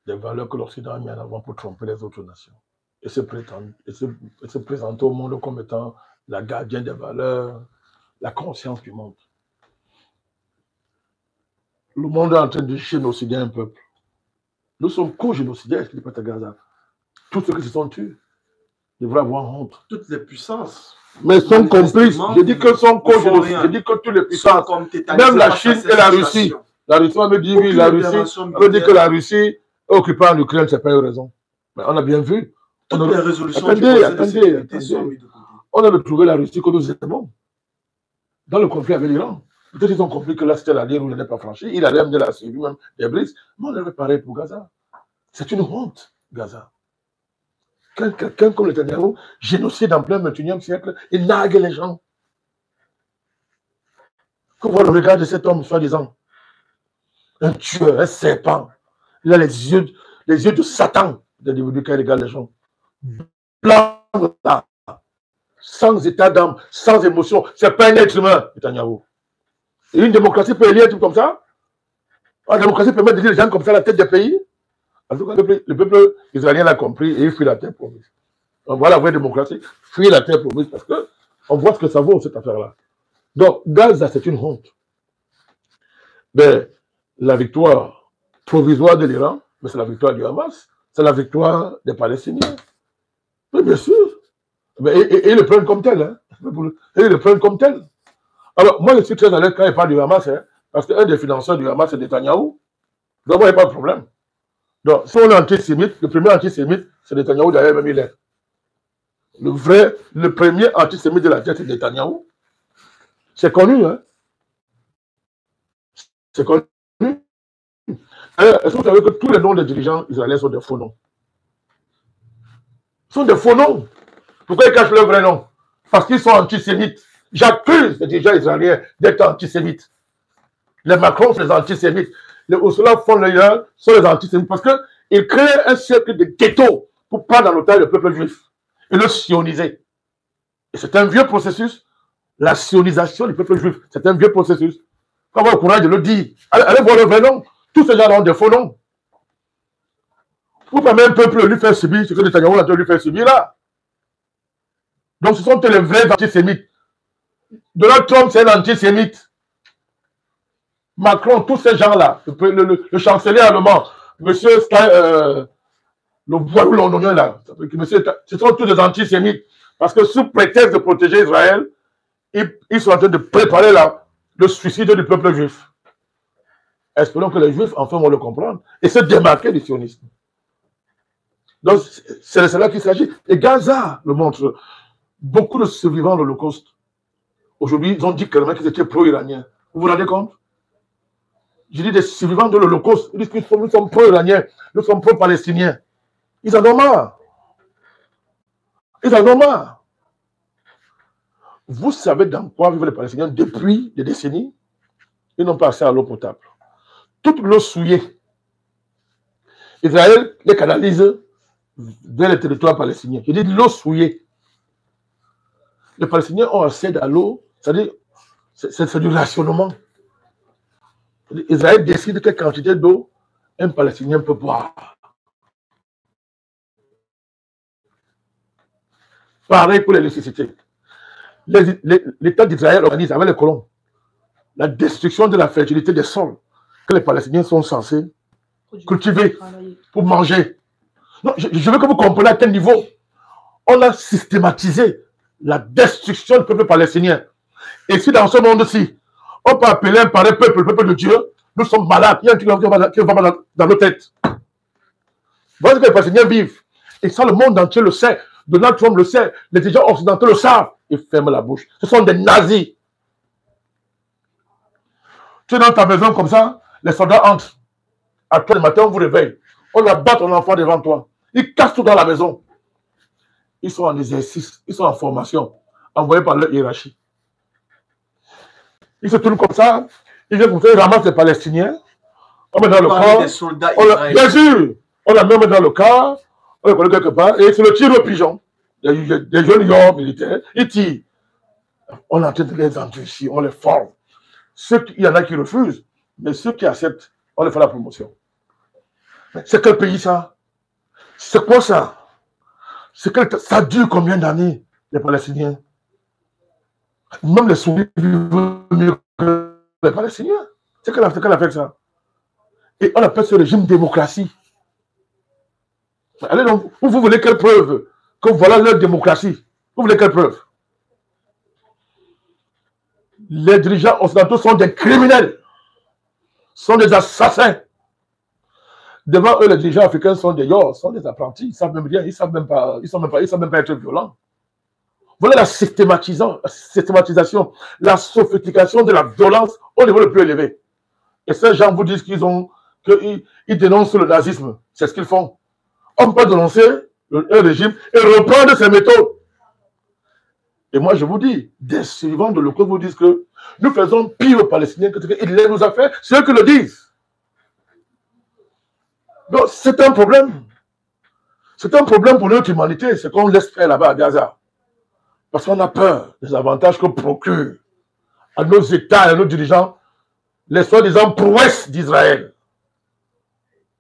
des valeurs que l'Occident a mis en avant pour tromper les autres nations. Et se présenter au monde comme étant la gardienne des valeurs, la conscience du monde. Le monde est en train de génocider un peuple. Nous sommes co-génocidaires, explique à Gaza. Tous ceux qui se sont tués devraient avoir honte. Toutes les puissances. Mais sont complices. Je dis que sont co-génocidaires. Je dis que toutes les puissances, même la Chine et la Russie. La Russie, on me dit oui, la Russie. On me dit que la Russie est occupée en Ukraine, c'est pas une raison. Mais on a bien vu. Toutes les résolutions attendez. On avait trouvé la Russie que nous aimons dans le conflit avec l'Iran. Peut-être qu'ils ont compris que là, c'était la ligne où il n'est pas franchi. Il a même de la suivi, même des brises. Mais on avait pareil pour Gaza. C'est une honte, Gaza. Quelqu'un comme Netanyahu, génocide en plein 21e siècle, il nargue les gens. Qu'on voit le regard de cet homme, soi-disant. Un tueur, un serpent. Il a les yeux de Satan, d'individu qui regarde les gens. Blanc, là, sans état d'âme, sans émotion. C'est pas un être humain, Netanyahu. Et une démocratie peut élire un truc comme ça? La démocratie permet de dire les gens comme ça à la tête des pays? En tout cas, le peuple israélien l'a compris et il fuit la terre promise. Donc voilà la vraie démocratie, fuir la terre promise parce qu'on voit ce que ça vaut, cette affaire-là. Donc, Gaza, c'est une honte. Mais la victoire provisoire de l'Iran, mais c'est la victoire du Hamas, c'est la victoire des Palestiniens. Mais bien sûr. Et ils le prennent comme tel. Hein. Et ils le prennent comme tel. Alors, moi, je suis très à l'aise quand il parle du Hamas, hein, parce qu'un des financeurs du Hamas, c'est Netanyahou. Donc, moi, il n'y a pas de problème. Donc, si on est antisémite, le premier antisémite, c'est Netanyahou, d'ailleurs, même il est. Le premier antisémite de la terre, c'est Netanyahou. C'est connu, hein. C'est connu. Est-ce que vous savez que tous les noms des dirigeants israéliens sont des faux noms? Ce sont des faux noms. Pourquoi ils cachent leur vrai nom? Parce qu'ils sont antisémites. J'accuse les dirigeants israéliens d'être antisémites. Les Macron sont les antisémites. Les Ursula von der Leyen sont les antisémites parce qu'ils créent un cercle de ghetto pour prendre en otage le peuple juif et le sioniser. Et c'est un vieux processus. La sionisation du peuple juif, c'est un vieux processus. Il faut avoir le courage de le dire. Allez voir le vrai nom. Tous ces gens ont des faux noms. Vous ne pouvez pas même un peuple lui faire subir ce que Netanyahou a lui faire subir là. Donc ce sont les vrais antisémites. Donald Trump, c'est un antisémite. Macron, tous ces gens-là, le chancelier allemand, monsieur le voyou londonien là, ce sont tous des antisémites. Parce que sous prétexte de protéger Israël, ils sont en train de préparer le suicide du peuple juif. Espérons que les juifs, enfin, vont le comprendre et se démarquer du sionisme. Donc, c'est de cela qu'il s'agit. Et Gaza le montre. Beaucoup de survivants de l'Holocauste, aujourd'hui, ils ont dit clairement qu'ils étaient pro-iraniens. Vous vous rendez compte? Je dis des survivants de l'Holocauste. Ils disent que nous sommes pro-iraniens, nous sommes pro-palestiniens. Ils en ont marre. Ils en ont marre. Vous savez dans quoi vivent les Palestiniens depuis des décennies? Ils n'ont pas accès à l'eau potable. Toute l'eau souillée, Israël les canalise vers les territoires palestiniens. Je dis l'eau souillée. Les Palestiniens ont accès à l'eau, c'est-à-dire c'est du rationnement. Israël décide quelle quantité d'eau un Palestinien peut boire. Pareil pour l'électricité. L'État d'Israël organise avec les colons la destruction de la fertilité des sols que les Palestiniens sont censés cultiver pour manger. Non, je veux que vous compreniez à quel niveau on a systématisé la destruction du peuple palestinien. Et si dans ce monde-ci, on peut appeler un pareil peuple, le peuple de Dieu, nous sommes malades, il y a un truc qui va dans nos têtes. Voilà ce que les Palestiniens vivent. Et ça, le monde entier le sait. Donald Trump le sait. Les dirigeants occidentaux le savent. Ils ferment la bouche. Ce sont des nazis. Tu es dans ta maison comme ça, les soldats entrent. À toi le matin, on vous réveille. On abat ton enfant devant toi. Ils cassent tout dans la maison. Ils sont en exercice, ils sont en formation, envoyés par leur hiérarchie. Ils se tournent comme ça, ils viennent comme ça, ils ramassent les Palestiniens, on met dans le corps. Des soldats israéliens. Bien sûr, on la met dans le corps, on les connaît quelque part, et c'est le tir au pigeon. Des jeunes hommes militaires, ils tirent. On est en train de les endurcir, on les forme. Il y en a qui refusent, mais ceux qui acceptent, on les fait la promotion. C'est quel pays ça? C'est quoi ça? Ça dure combien d'années, les Palestiniens? Même les souris vivent mieux que les Palestiniens. C'est qu'elle a fait ça. Et on appelle ce régime démocratie. Allez donc, vous voulez quelle preuve que voilà leur démocratie? Vous voulez quelle preuve? Les dirigeants occidentaux sont des criminels, sont des assassins. Devant eux, les dirigeants africains sont des yords, sont des apprentis, ils ne savent même rien, ils ne savent même pas être violents. Voilà la systématisation, la sophistication de la violence au niveau le plus élevé. Et ces gens vous disent qu'ils dénoncent le nazisme. C'est ce qu'ils font. On peut dénoncer un régime et reprendre ses méthodes. Et moi, je vous dis, des survivants de l'Holocauste vous disent que nous faisons pire aux Palestiniens que ce qu'il nous a fait. C'est eux qui le disent. Donc, c'est un problème. C'est un problème pour notre humanité, ce qu'on laisse faire là-bas à Gaza. Parce qu'on a peur des avantages que procure à nos États et à nos dirigeants les soi-disant prouesses d'Israël.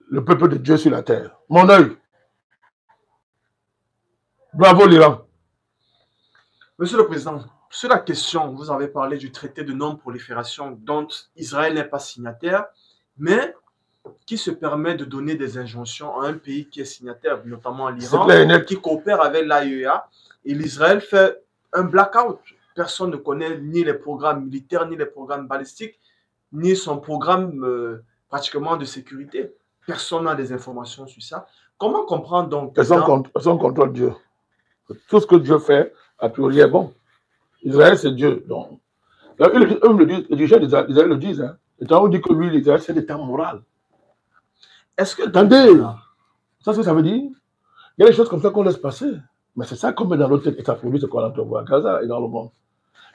Le peuple de Dieu sur la terre. Mon œil. Bravo l'Iran. Monsieur le Président, sur la question, vous avez parlé du traité de non-prolifération dont Israël n'est pas signataire, mais qui se permet de donner des injonctions à un pays qui est signataire, notamment l'Iran, qui coopère avec l'AEA, et l'Israël fait un blackout. Personne ne connaît ni les programmes militaires, ni les programmes balistiques, ni son programme pratiquement de sécurité. Personne n'a des informations sur ça. Comment comprendre donc... Personne contrôle Dieu. Tout ce que Dieu fait, a priori, est bon. Israël, c'est Dieu. Donc, les dirigeants d'Israël le disent. Hein. Et on dit que lui, l'Israël, c'est l'état moral. Est-ce que... Attendez, ça, ce que ça veut dire? Il y a des choses comme ça qu'on laisse passer. Mais c'est ça qu'on met dans notre tête. Et ça produit ce qu'on entrevoit à Gaza et dans le monde.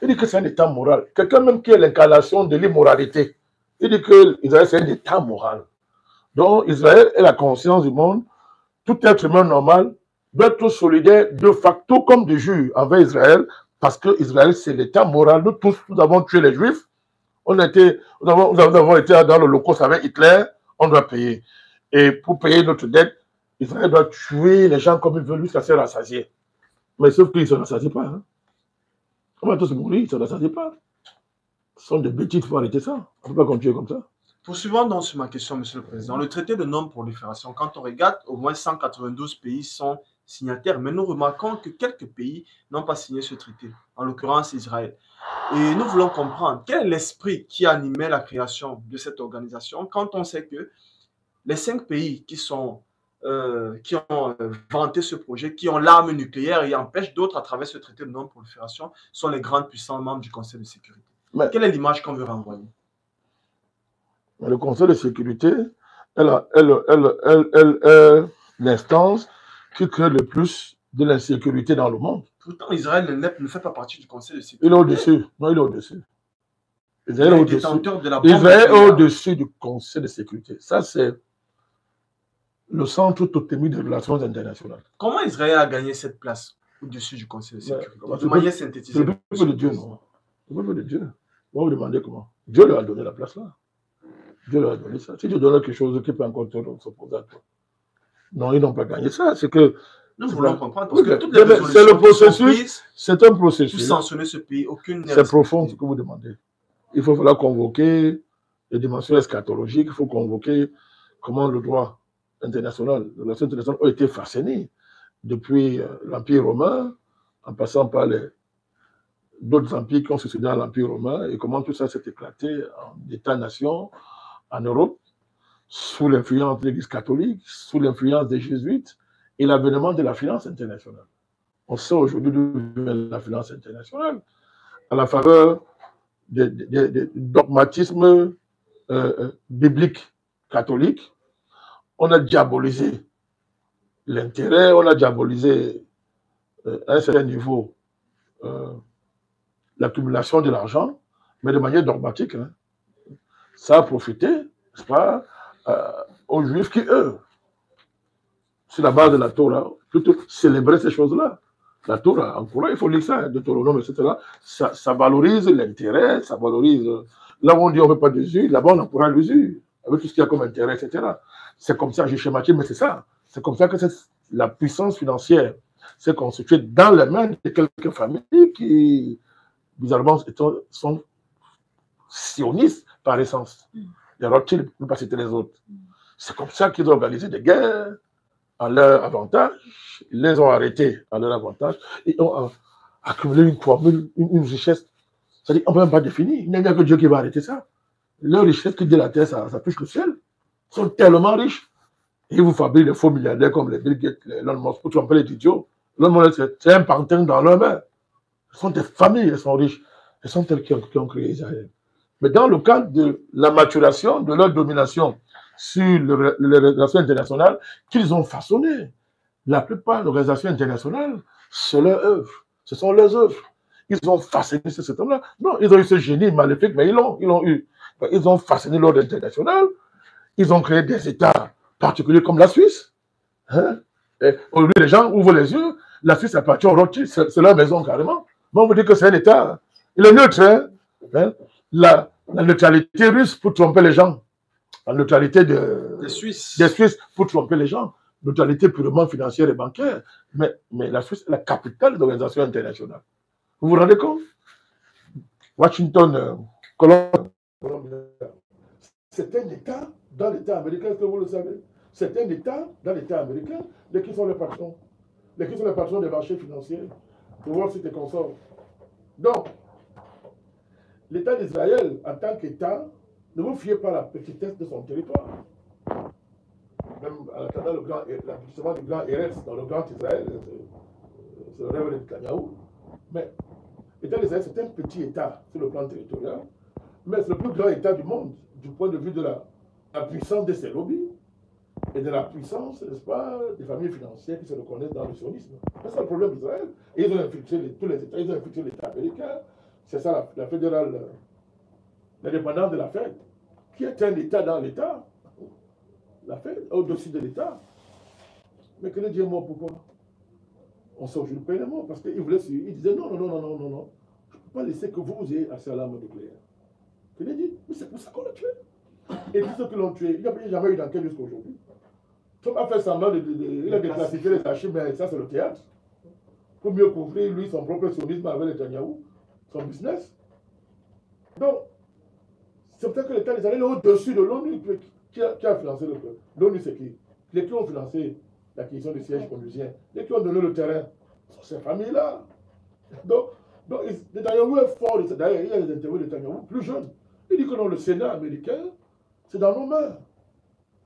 Il dit que c'est un état moral. Quelqu'un même qui est l'incarnation de l'immoralité. Il dit que Israël, c'est un état moral. Donc, Israël est la conscience du monde. Tout être humain normal doit être solidaire de facto comme de jure envers Israël, parce que Israël, c'est l'état moral. Nous tous, nous avons tué les Juifs. Nous avons été dans l'Holocauste avec Hitler. On doit payer. Et pour payer notre dette, Israël doit tuer les gens comme il veut, jusqu'à se rassasier. Mais sauf qu'il ne se rassasie pas. Hein. On va tous mourir, ça ne s'arrête pas. Ce sont des bêtises, il faut arrêter ça. On ne peut pas continuer comme ça. Poursuivant donc sur ma question, Monsieur le Président, le traité de non-prolifération, quand on regarde, au moins 192 pays sont signataires, mais nous remarquons que quelques pays n'ont pas signé ce traité, en l'occurrence Israël. Et nous voulons comprendre quel est l'esprit qui animait la création de cette organisation quand on sait que les 5 pays qui ont vanté ce projet, qui ont l'arme nucléaire et empêchent d'autres à travers ce traité de non-prolifération, sont les grandes puissances membres du Conseil de sécurité. Mais quelle est l'image qu'on veut renvoyer? Le Conseil de sécurité est l'instance qui crée le plus de l'insécurité dans le monde. Pourtant, Israël ne fait pas partie du Conseil de sécurité. Il est au-dessus. Non, il est au-dessus. Israël est au-dessus du Conseil de sécurité. Ça, c'est le centre totémique des relations internationales. Comment Israël a gagné cette place au-dessus du Conseil de sécurité? De manière synthétisée. C'est le peuple de Dieu, non? Le peuple de Dieu. Vous vous demandez comment? Dieu leur a donné la place là. Dieu leur a donné ça. Si Dieu donne quelque chose qui peut encore s'opposer à toi. Non, ils n'ont pas gagné ça. C'est que. Nous voulons comprendre. Parce que toutes les c'est le processus. C'est un processus. Pour sanctionner ce pays, aucune. C'est profond ce que vous demandez. Il faut falloir convoquer les dimensions eschatologiques. Il faut convoquer comment le droit international, les relations internationales ont été façonnées depuis l'Empire romain, en passant par d'autres empires qui ont succédé à l'Empire romain, et comment tout ça s'est éclaté en États-nations en Europe, sous l'influence de l'Église catholique, sous l'influence des jésuites, et l'avènement de la finance internationale. On sait aujourd'hui d'où vient la finance internationale, à la faveur des dogmatismes bibliques catholiques. On a diabolisé l'intérêt, on a diabolisé à un certain niveau l'accumulation de l'argent, mais de manière dogmatique. Hein. Ça a profité, n'est-ce pas, aux Juifs qui, eux, sur la base de la Torah, plutôt célébraient ces choses-là. La Torah, en courant, il faut lire ça, hein, Deutéronome, etc. Ça valorise l'intérêt, ça valorise... Là où on dit on ne veut pas d'usure, là-bas on encourage l'usure, avec tout ce qu'il y a comme intérêt, etc. C'est comme ça, j'ai schématisé, mais c'est ça. C'est comme ça que la puissance financière s'est constituée dans les mains de quelques familles qui, bizarrement, sont sionistes par essence. Les Rothschild, ne pas citer les autres. C'est comme ça qu'ils ont organisé des guerres à leur avantage. Ils les ont arrêtés à leur avantage. Ils ont accumulé une richesse. C'est-à-dire qu'on ne peut même pas définir. Il n'y a que Dieu qui va arrêter ça. Leur richesse qui dit la terre, ça touche le ciel. Ils sont tellement riches. Et ils vous fabriquent des faux milliardaires comme les Bill Gates, les Elon Musk, pour tromper les idiots. C'est un pantin dans leur main. Ce sont des familles, elles sont riches. Elles sont elles qui ont créé Israël. Mais dans le cadre de la maturation de leur domination sur les relations internationales qu'ils ont façonnées, la plupart des organisations internationales, c'est leur œuvre. Ce sont leurs œuvres. Ils ont façonné ce système-là. Non, ils ont eu ce génie maléfique, mais ils l'ont eu. Ils ont façonné l'ordre international. Ils ont créé des États particuliers comme la Suisse. Hein? Aujourd'hui, les gens ouvrent les yeux. La Suisse appartient au Rothschild, c'est leur maison carrément. Mais on vous dit que c'est un État. Il est neutre. Hein? La neutralité russe pour tromper les gens. La neutralité des Suisses pour tromper les gens. Neutralité purement financière et bancaire. Mais la Suisse est la capitale des organisations internationales. Vous vous rendez compte? Washington, Colombie, c'est un État dans l'État américain, est-ce que vous le savez? C'est un État dans l'État américain de qui sont les patrons? De qui sont les patrons des marchés financiers? De Wall Street et consorts. Donc, l'État d'Israël, en tant qu'État, ne vous fiez pas à la petitesse de son territoire. Même en attendant l'aboutissement du grand Eretz dans le grand Israël, c'est le rêve de Netanyahu. Mais l'État d'Israël, c'est un petit État sur le plan territorial, mais c'est le plus grand État du monde, du point de vue de la puissance de ses lobbies et de la puissance, n'est-ce pas, des familles financières qui se reconnaissent dans le sionisme. C'est le problème d'Israël. Et ils ont infiltré tous les États, ils ont infiltré l'État américain. C'est ça la fédérale, l'indépendance de la Fed, qui est un État dans l'État. La Fed, au-dessus de l'État. Mais que le Dieu est mort, pourquoi? On sort aujourd'hui pleinement parce qu'ils voulaient suivre. Ils disaient non. Je ne peux pas laisser que vous ayez accès à l'arme nucléaire. Il a dit, mais c'est pour ça qu'on l'a tué. Et tous ceux qui l'ont tué, il n'y a jamais eu d'enquête jusqu'à aujourd'hui. Trump a fait semblant il a déclassifié les archives, mais ça c'est le théâtre. Pour mieux couvrir, lui, son propre sionisme avec Netanyahu. son business. Donc, c'est pour ça que l'État d'Israël est au-dessus de l'ONU qui a financé le peuple. L'ONU, c'est qui? Les qui ont financé l'acquisition du siège onusien, les qui ont donné le terrain, sont ces familles-là. Donc Netanyahou est fort. D'ailleurs, il y a des interviews de Netanyahou plus jeunes. Il dit que non, le Sénat américain, c'est dans nos mains.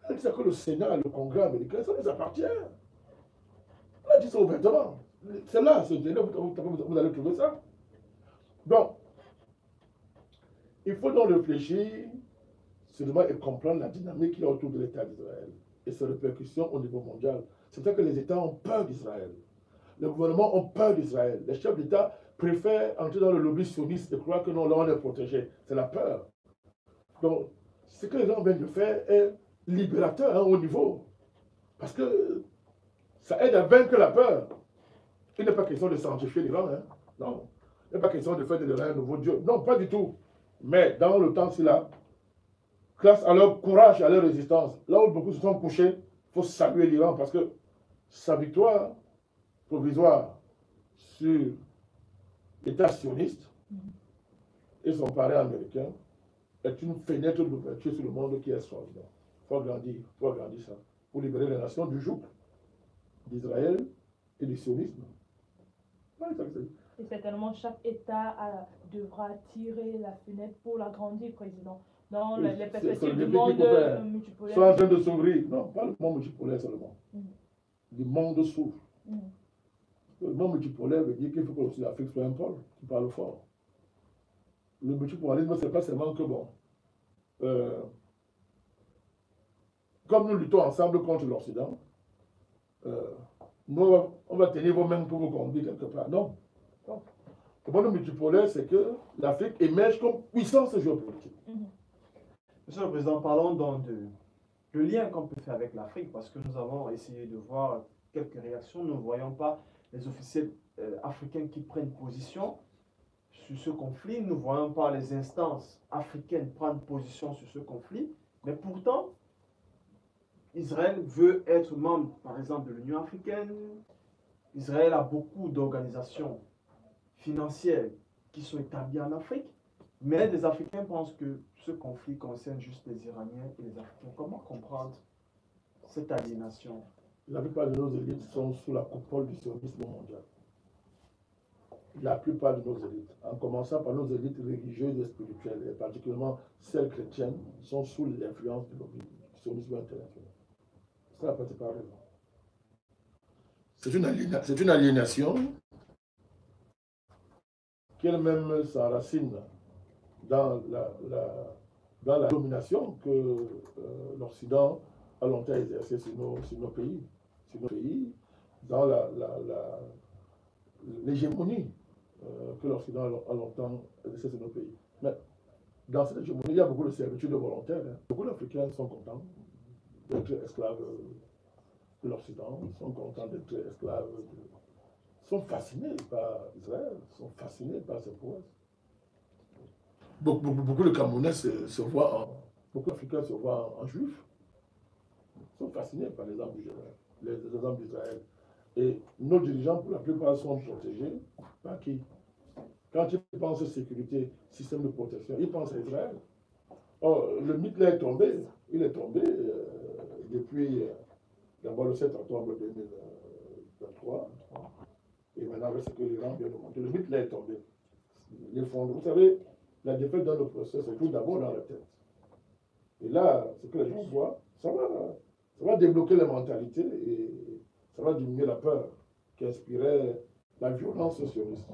Il dit que le Sénat, le Congrès américain, ça nous appartient. On a dit ça ouvertement. C'est là, vous allez trouver ça. Donc, il faut donc réfléchir seulement et comprendre la dynamique qu'il y a autour de l'État d'Israël et ses répercussions au niveau mondial. C'est pour ça que les États ont peur d'Israël. Les gouvernements ont peur d'Israël. Les chefs d'État préfèrent entrer dans le lobby sioniste et croire que non, là on est protégé. C'est la peur. Donc, ce que les gens viennent de faire est libérateur au niveau. Parce que ça aide à vaincre la peur. Il n'est pas question de sanctifier l'Iran. Non. Il n'est pas question de faire de l'Iran un nouveau Dieu. Non, pas du tout. Mais dans le temps, c'est là, grâce à leur courage et à leur résistance, là où beaucoup se sont couchés, il faut saluer l'Iran parce que sa victoire provisoire sur l'État sioniste et son parrain américain est une fenêtre d'ouverture sur le monde qui est extraordinaire. Il faut agrandir ça pour libérer les nations du joug d'Israël et du sionisme. Et certainement, chaque État devra tirer la fenêtre pour l'agrandir, président. Dans les perspectives du monde multipolaire. Ils sont en train de s'ouvrir. Non, pas le monde multipolaire seulement. Le monde s'ouvre. Le monde multipolaire veut dire qu'il faut que aussi l'Afrique soit un pôle qui parle fort. Le multipolarisme, ce n'est pas seulement que bon. Comme nous luttons ensemble contre l'Occident, nous, on va tenir vos mains pour vous conduire quelque part. Non. Le monde multipolaire, c'est que l'Afrique émerge comme puissance géopolitique. Monsieur le Président, parlons donc de lien qu'on peut faire avec l'Afrique, parce que nous avons essayé de voir quelques réactions. Nous ne voyons pas les officiels africains qui prennent position sur ce conflit. Nous ne voyons pas les instances africaines prendre position sur ce conflit. Mais pourtant, Israël veut être membre, par exemple, de l'Union africaine. Israël a beaucoup d'organisations financières qui sont établies en Afrique. Mais les Africains pensent que ce conflit concerne juste les Iraniens et les Africains. Comment comprendre cette aliénation? La plupart de nos élites sont sous la coupole du sionisme mondial. La plupart de nos élites, en commençant par nos élites religieuses et spirituelles, et particulièrement celles chrétiennes, sont sous l'influence du sionisme international. Ça n'a pas raison. C'est une aliénation qui elle-même s'enracine dans la domination que l'Occident a longtemps exercée sur nos pays, dans l'hégémonie que l'Occident a longtemps exercée sur nos pays. Mais dans cette hégémonie, il y a beaucoup de servitude volontaire. Beaucoup d'Africains sont contents d'être esclaves de l'Occident, sont contents d'être esclaves, sont fascinés par Israël, sont fascinés par ses prouesses. Beaucoup de Camerounais beaucoup d'Africains se voient en juifs, sont fascinés par les exemples d'Israël. Et nos dirigeants, pour la plupart, sont protégés par qui? Quand ils pensent sécurité, système de protection, ils pensent à Israël. Or, le mythe là est tombé. Il est tombé depuis d'abord le 7 octobre 2023. Et maintenant, avec ce que l'Iran vient de montrer, le mythe là est tombé. Vous savez, la défaite dans le procès, c'est tout d'abord dans la tête. Et là, ce que les gens voient, ça va débloquer les mentalités et ça va diminuer la peur qui inspirait la violence sioniste.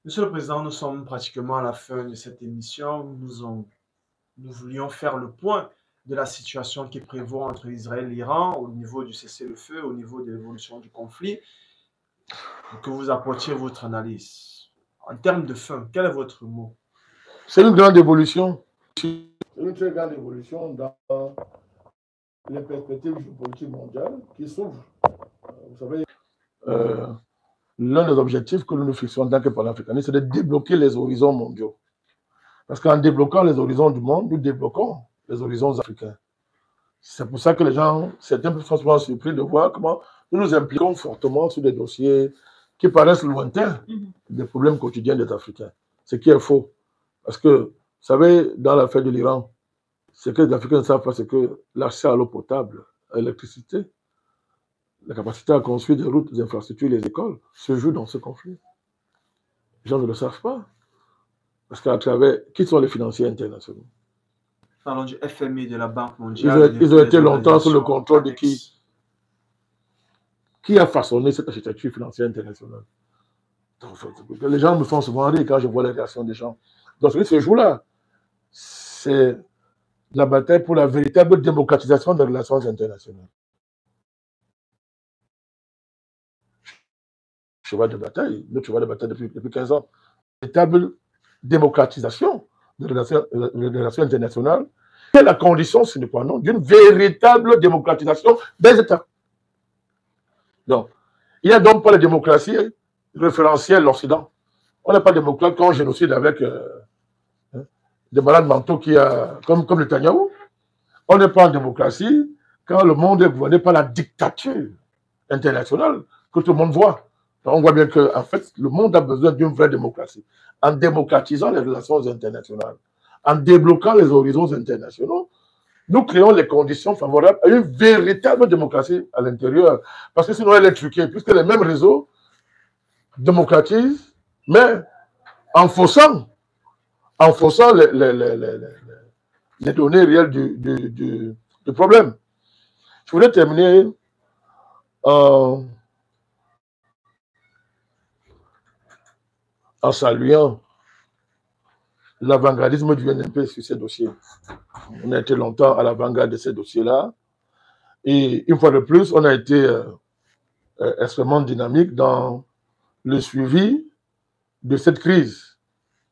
Monsieur le Président, nous sommes pratiquement à la fin de cette émission. Nous voulions faire le point de la situation qui prévaut entre Israël et l'Iran au niveau du cessez-le-feu, au niveau de l'évolution du conflit, et que vous apportiez votre analyse. En termes de fin, quel est votre mot? C'est une grande évolution. C'est une très grande évolution dans les perspectives géopolitiques mondiales qui s'ouvrent. Vous savez, l'un des objectifs que nous nous fixons en tant que panafricanistes, c'est de débloquer les horizons mondiaux. Parce qu'en débloquant les horizons du monde, nous débloquons les horizons africains. C'est pour ça que certains sont souvent surpris de voir comment nous nous impliquons fortement sur des dossiers qui paraissent lointains des problèmes quotidiens des Africains. Ce qui est faux. Parce que, vous savez, dans l'affaire de l'Iran, ce que les Africains ne savent pas, c'est que l'accès à l'eau potable, à l'électricité, la capacité à construire des routes, des infrastructures, les écoles, se joue dans ce conflit. Les gens ne le savent pas. Parce qu'à travers, qui sont les financiers internationaux? Parlons du FMI, de la Banque mondiale. Ils ont été longtemps sous le contrôle de qui? Qui a façonné cette architecture financière internationale? Donc, les gens me font souvent rire quand je vois les réactions des gens. Donc, ce jour-là, c'est la bataille pour la véritable démocratisation des relations internationales. Cheval de bataille, notre cheval de bataille depuis 15 ans. Véritable démocratisation des relations internationales, c'est la condition sine qua non d'une véritable démocratisation des États. Donc, il n'y a donc pas la démocratie référentielle l'Occident. On n'est pas démocrate quand on génocide avec des malades mentaux comme Netanyahou. On n'est pas en démocratie quand le monde est gouverné par la dictature internationale que tout le monde voit. Donc, on voit bien que, en fait, le monde a besoin d'une vraie démocratie. En démocratisant les relations internationales, en débloquant les horizons internationaux, nous créons les conditions favorables à une véritable démocratie à l'intérieur. Parce que sinon, elle est truquée, puisque les mêmes réseaux démocratisent, mais en faussant les données réelles du problème. Je voulais terminer en saluant l'avant-gardisme du NMP sur ces dossiers. On a été longtemps à l'avant-garde de ces dossiers-là. Et une fois de plus, on a été extrêmement dynamique dans le suivi de cette crise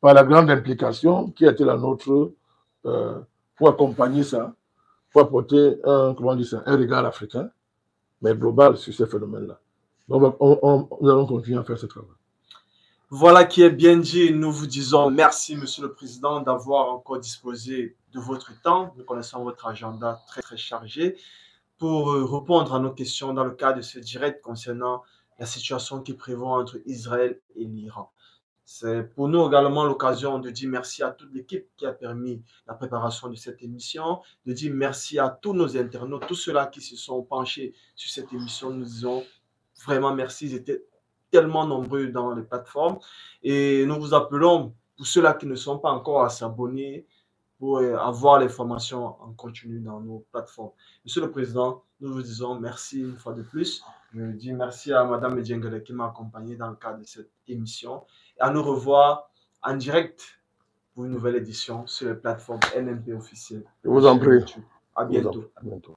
par la grande implication qui a été la nôtre pour accompagner ça, pour apporter un regard africain, mais global sur ces phénomènes-là. Donc, nous allons continuer à faire ce travail. Voilà qui est bien dit. Nous vous disons merci, Monsieur le Président, d'avoir encore disposé de votre temps. Nous connaissons votre agenda très, très chargé pour répondre à nos questions dans le cadre de ce direct concernant la situation qui prévaut entre Israël et l'Iran. C'est pour nous également l'occasion de dire merci à toute l'équipe qui a permis la préparation de cette émission, de dire merci à tous nos internautes, tous ceux-là qui se sont penchés sur cette émission. Nous disons vraiment merci. Ils étaient tellement nombreux dans les plateformes. Et nous vous appelons, pour ceux-là qui ne sont pas encore, à s'abonner pour avoir les formations en continu dans nos plateformes. Monsieur le Président, nous vous disons merci une fois de plus. Je dis merci à Madame Medjengele qui m'a accompagné dans le cadre de cette émission. Et à nous revoir en direct pour une nouvelle édition sur les plateformes NMP officielles. Je vous en prie. À bientôt. À bientôt.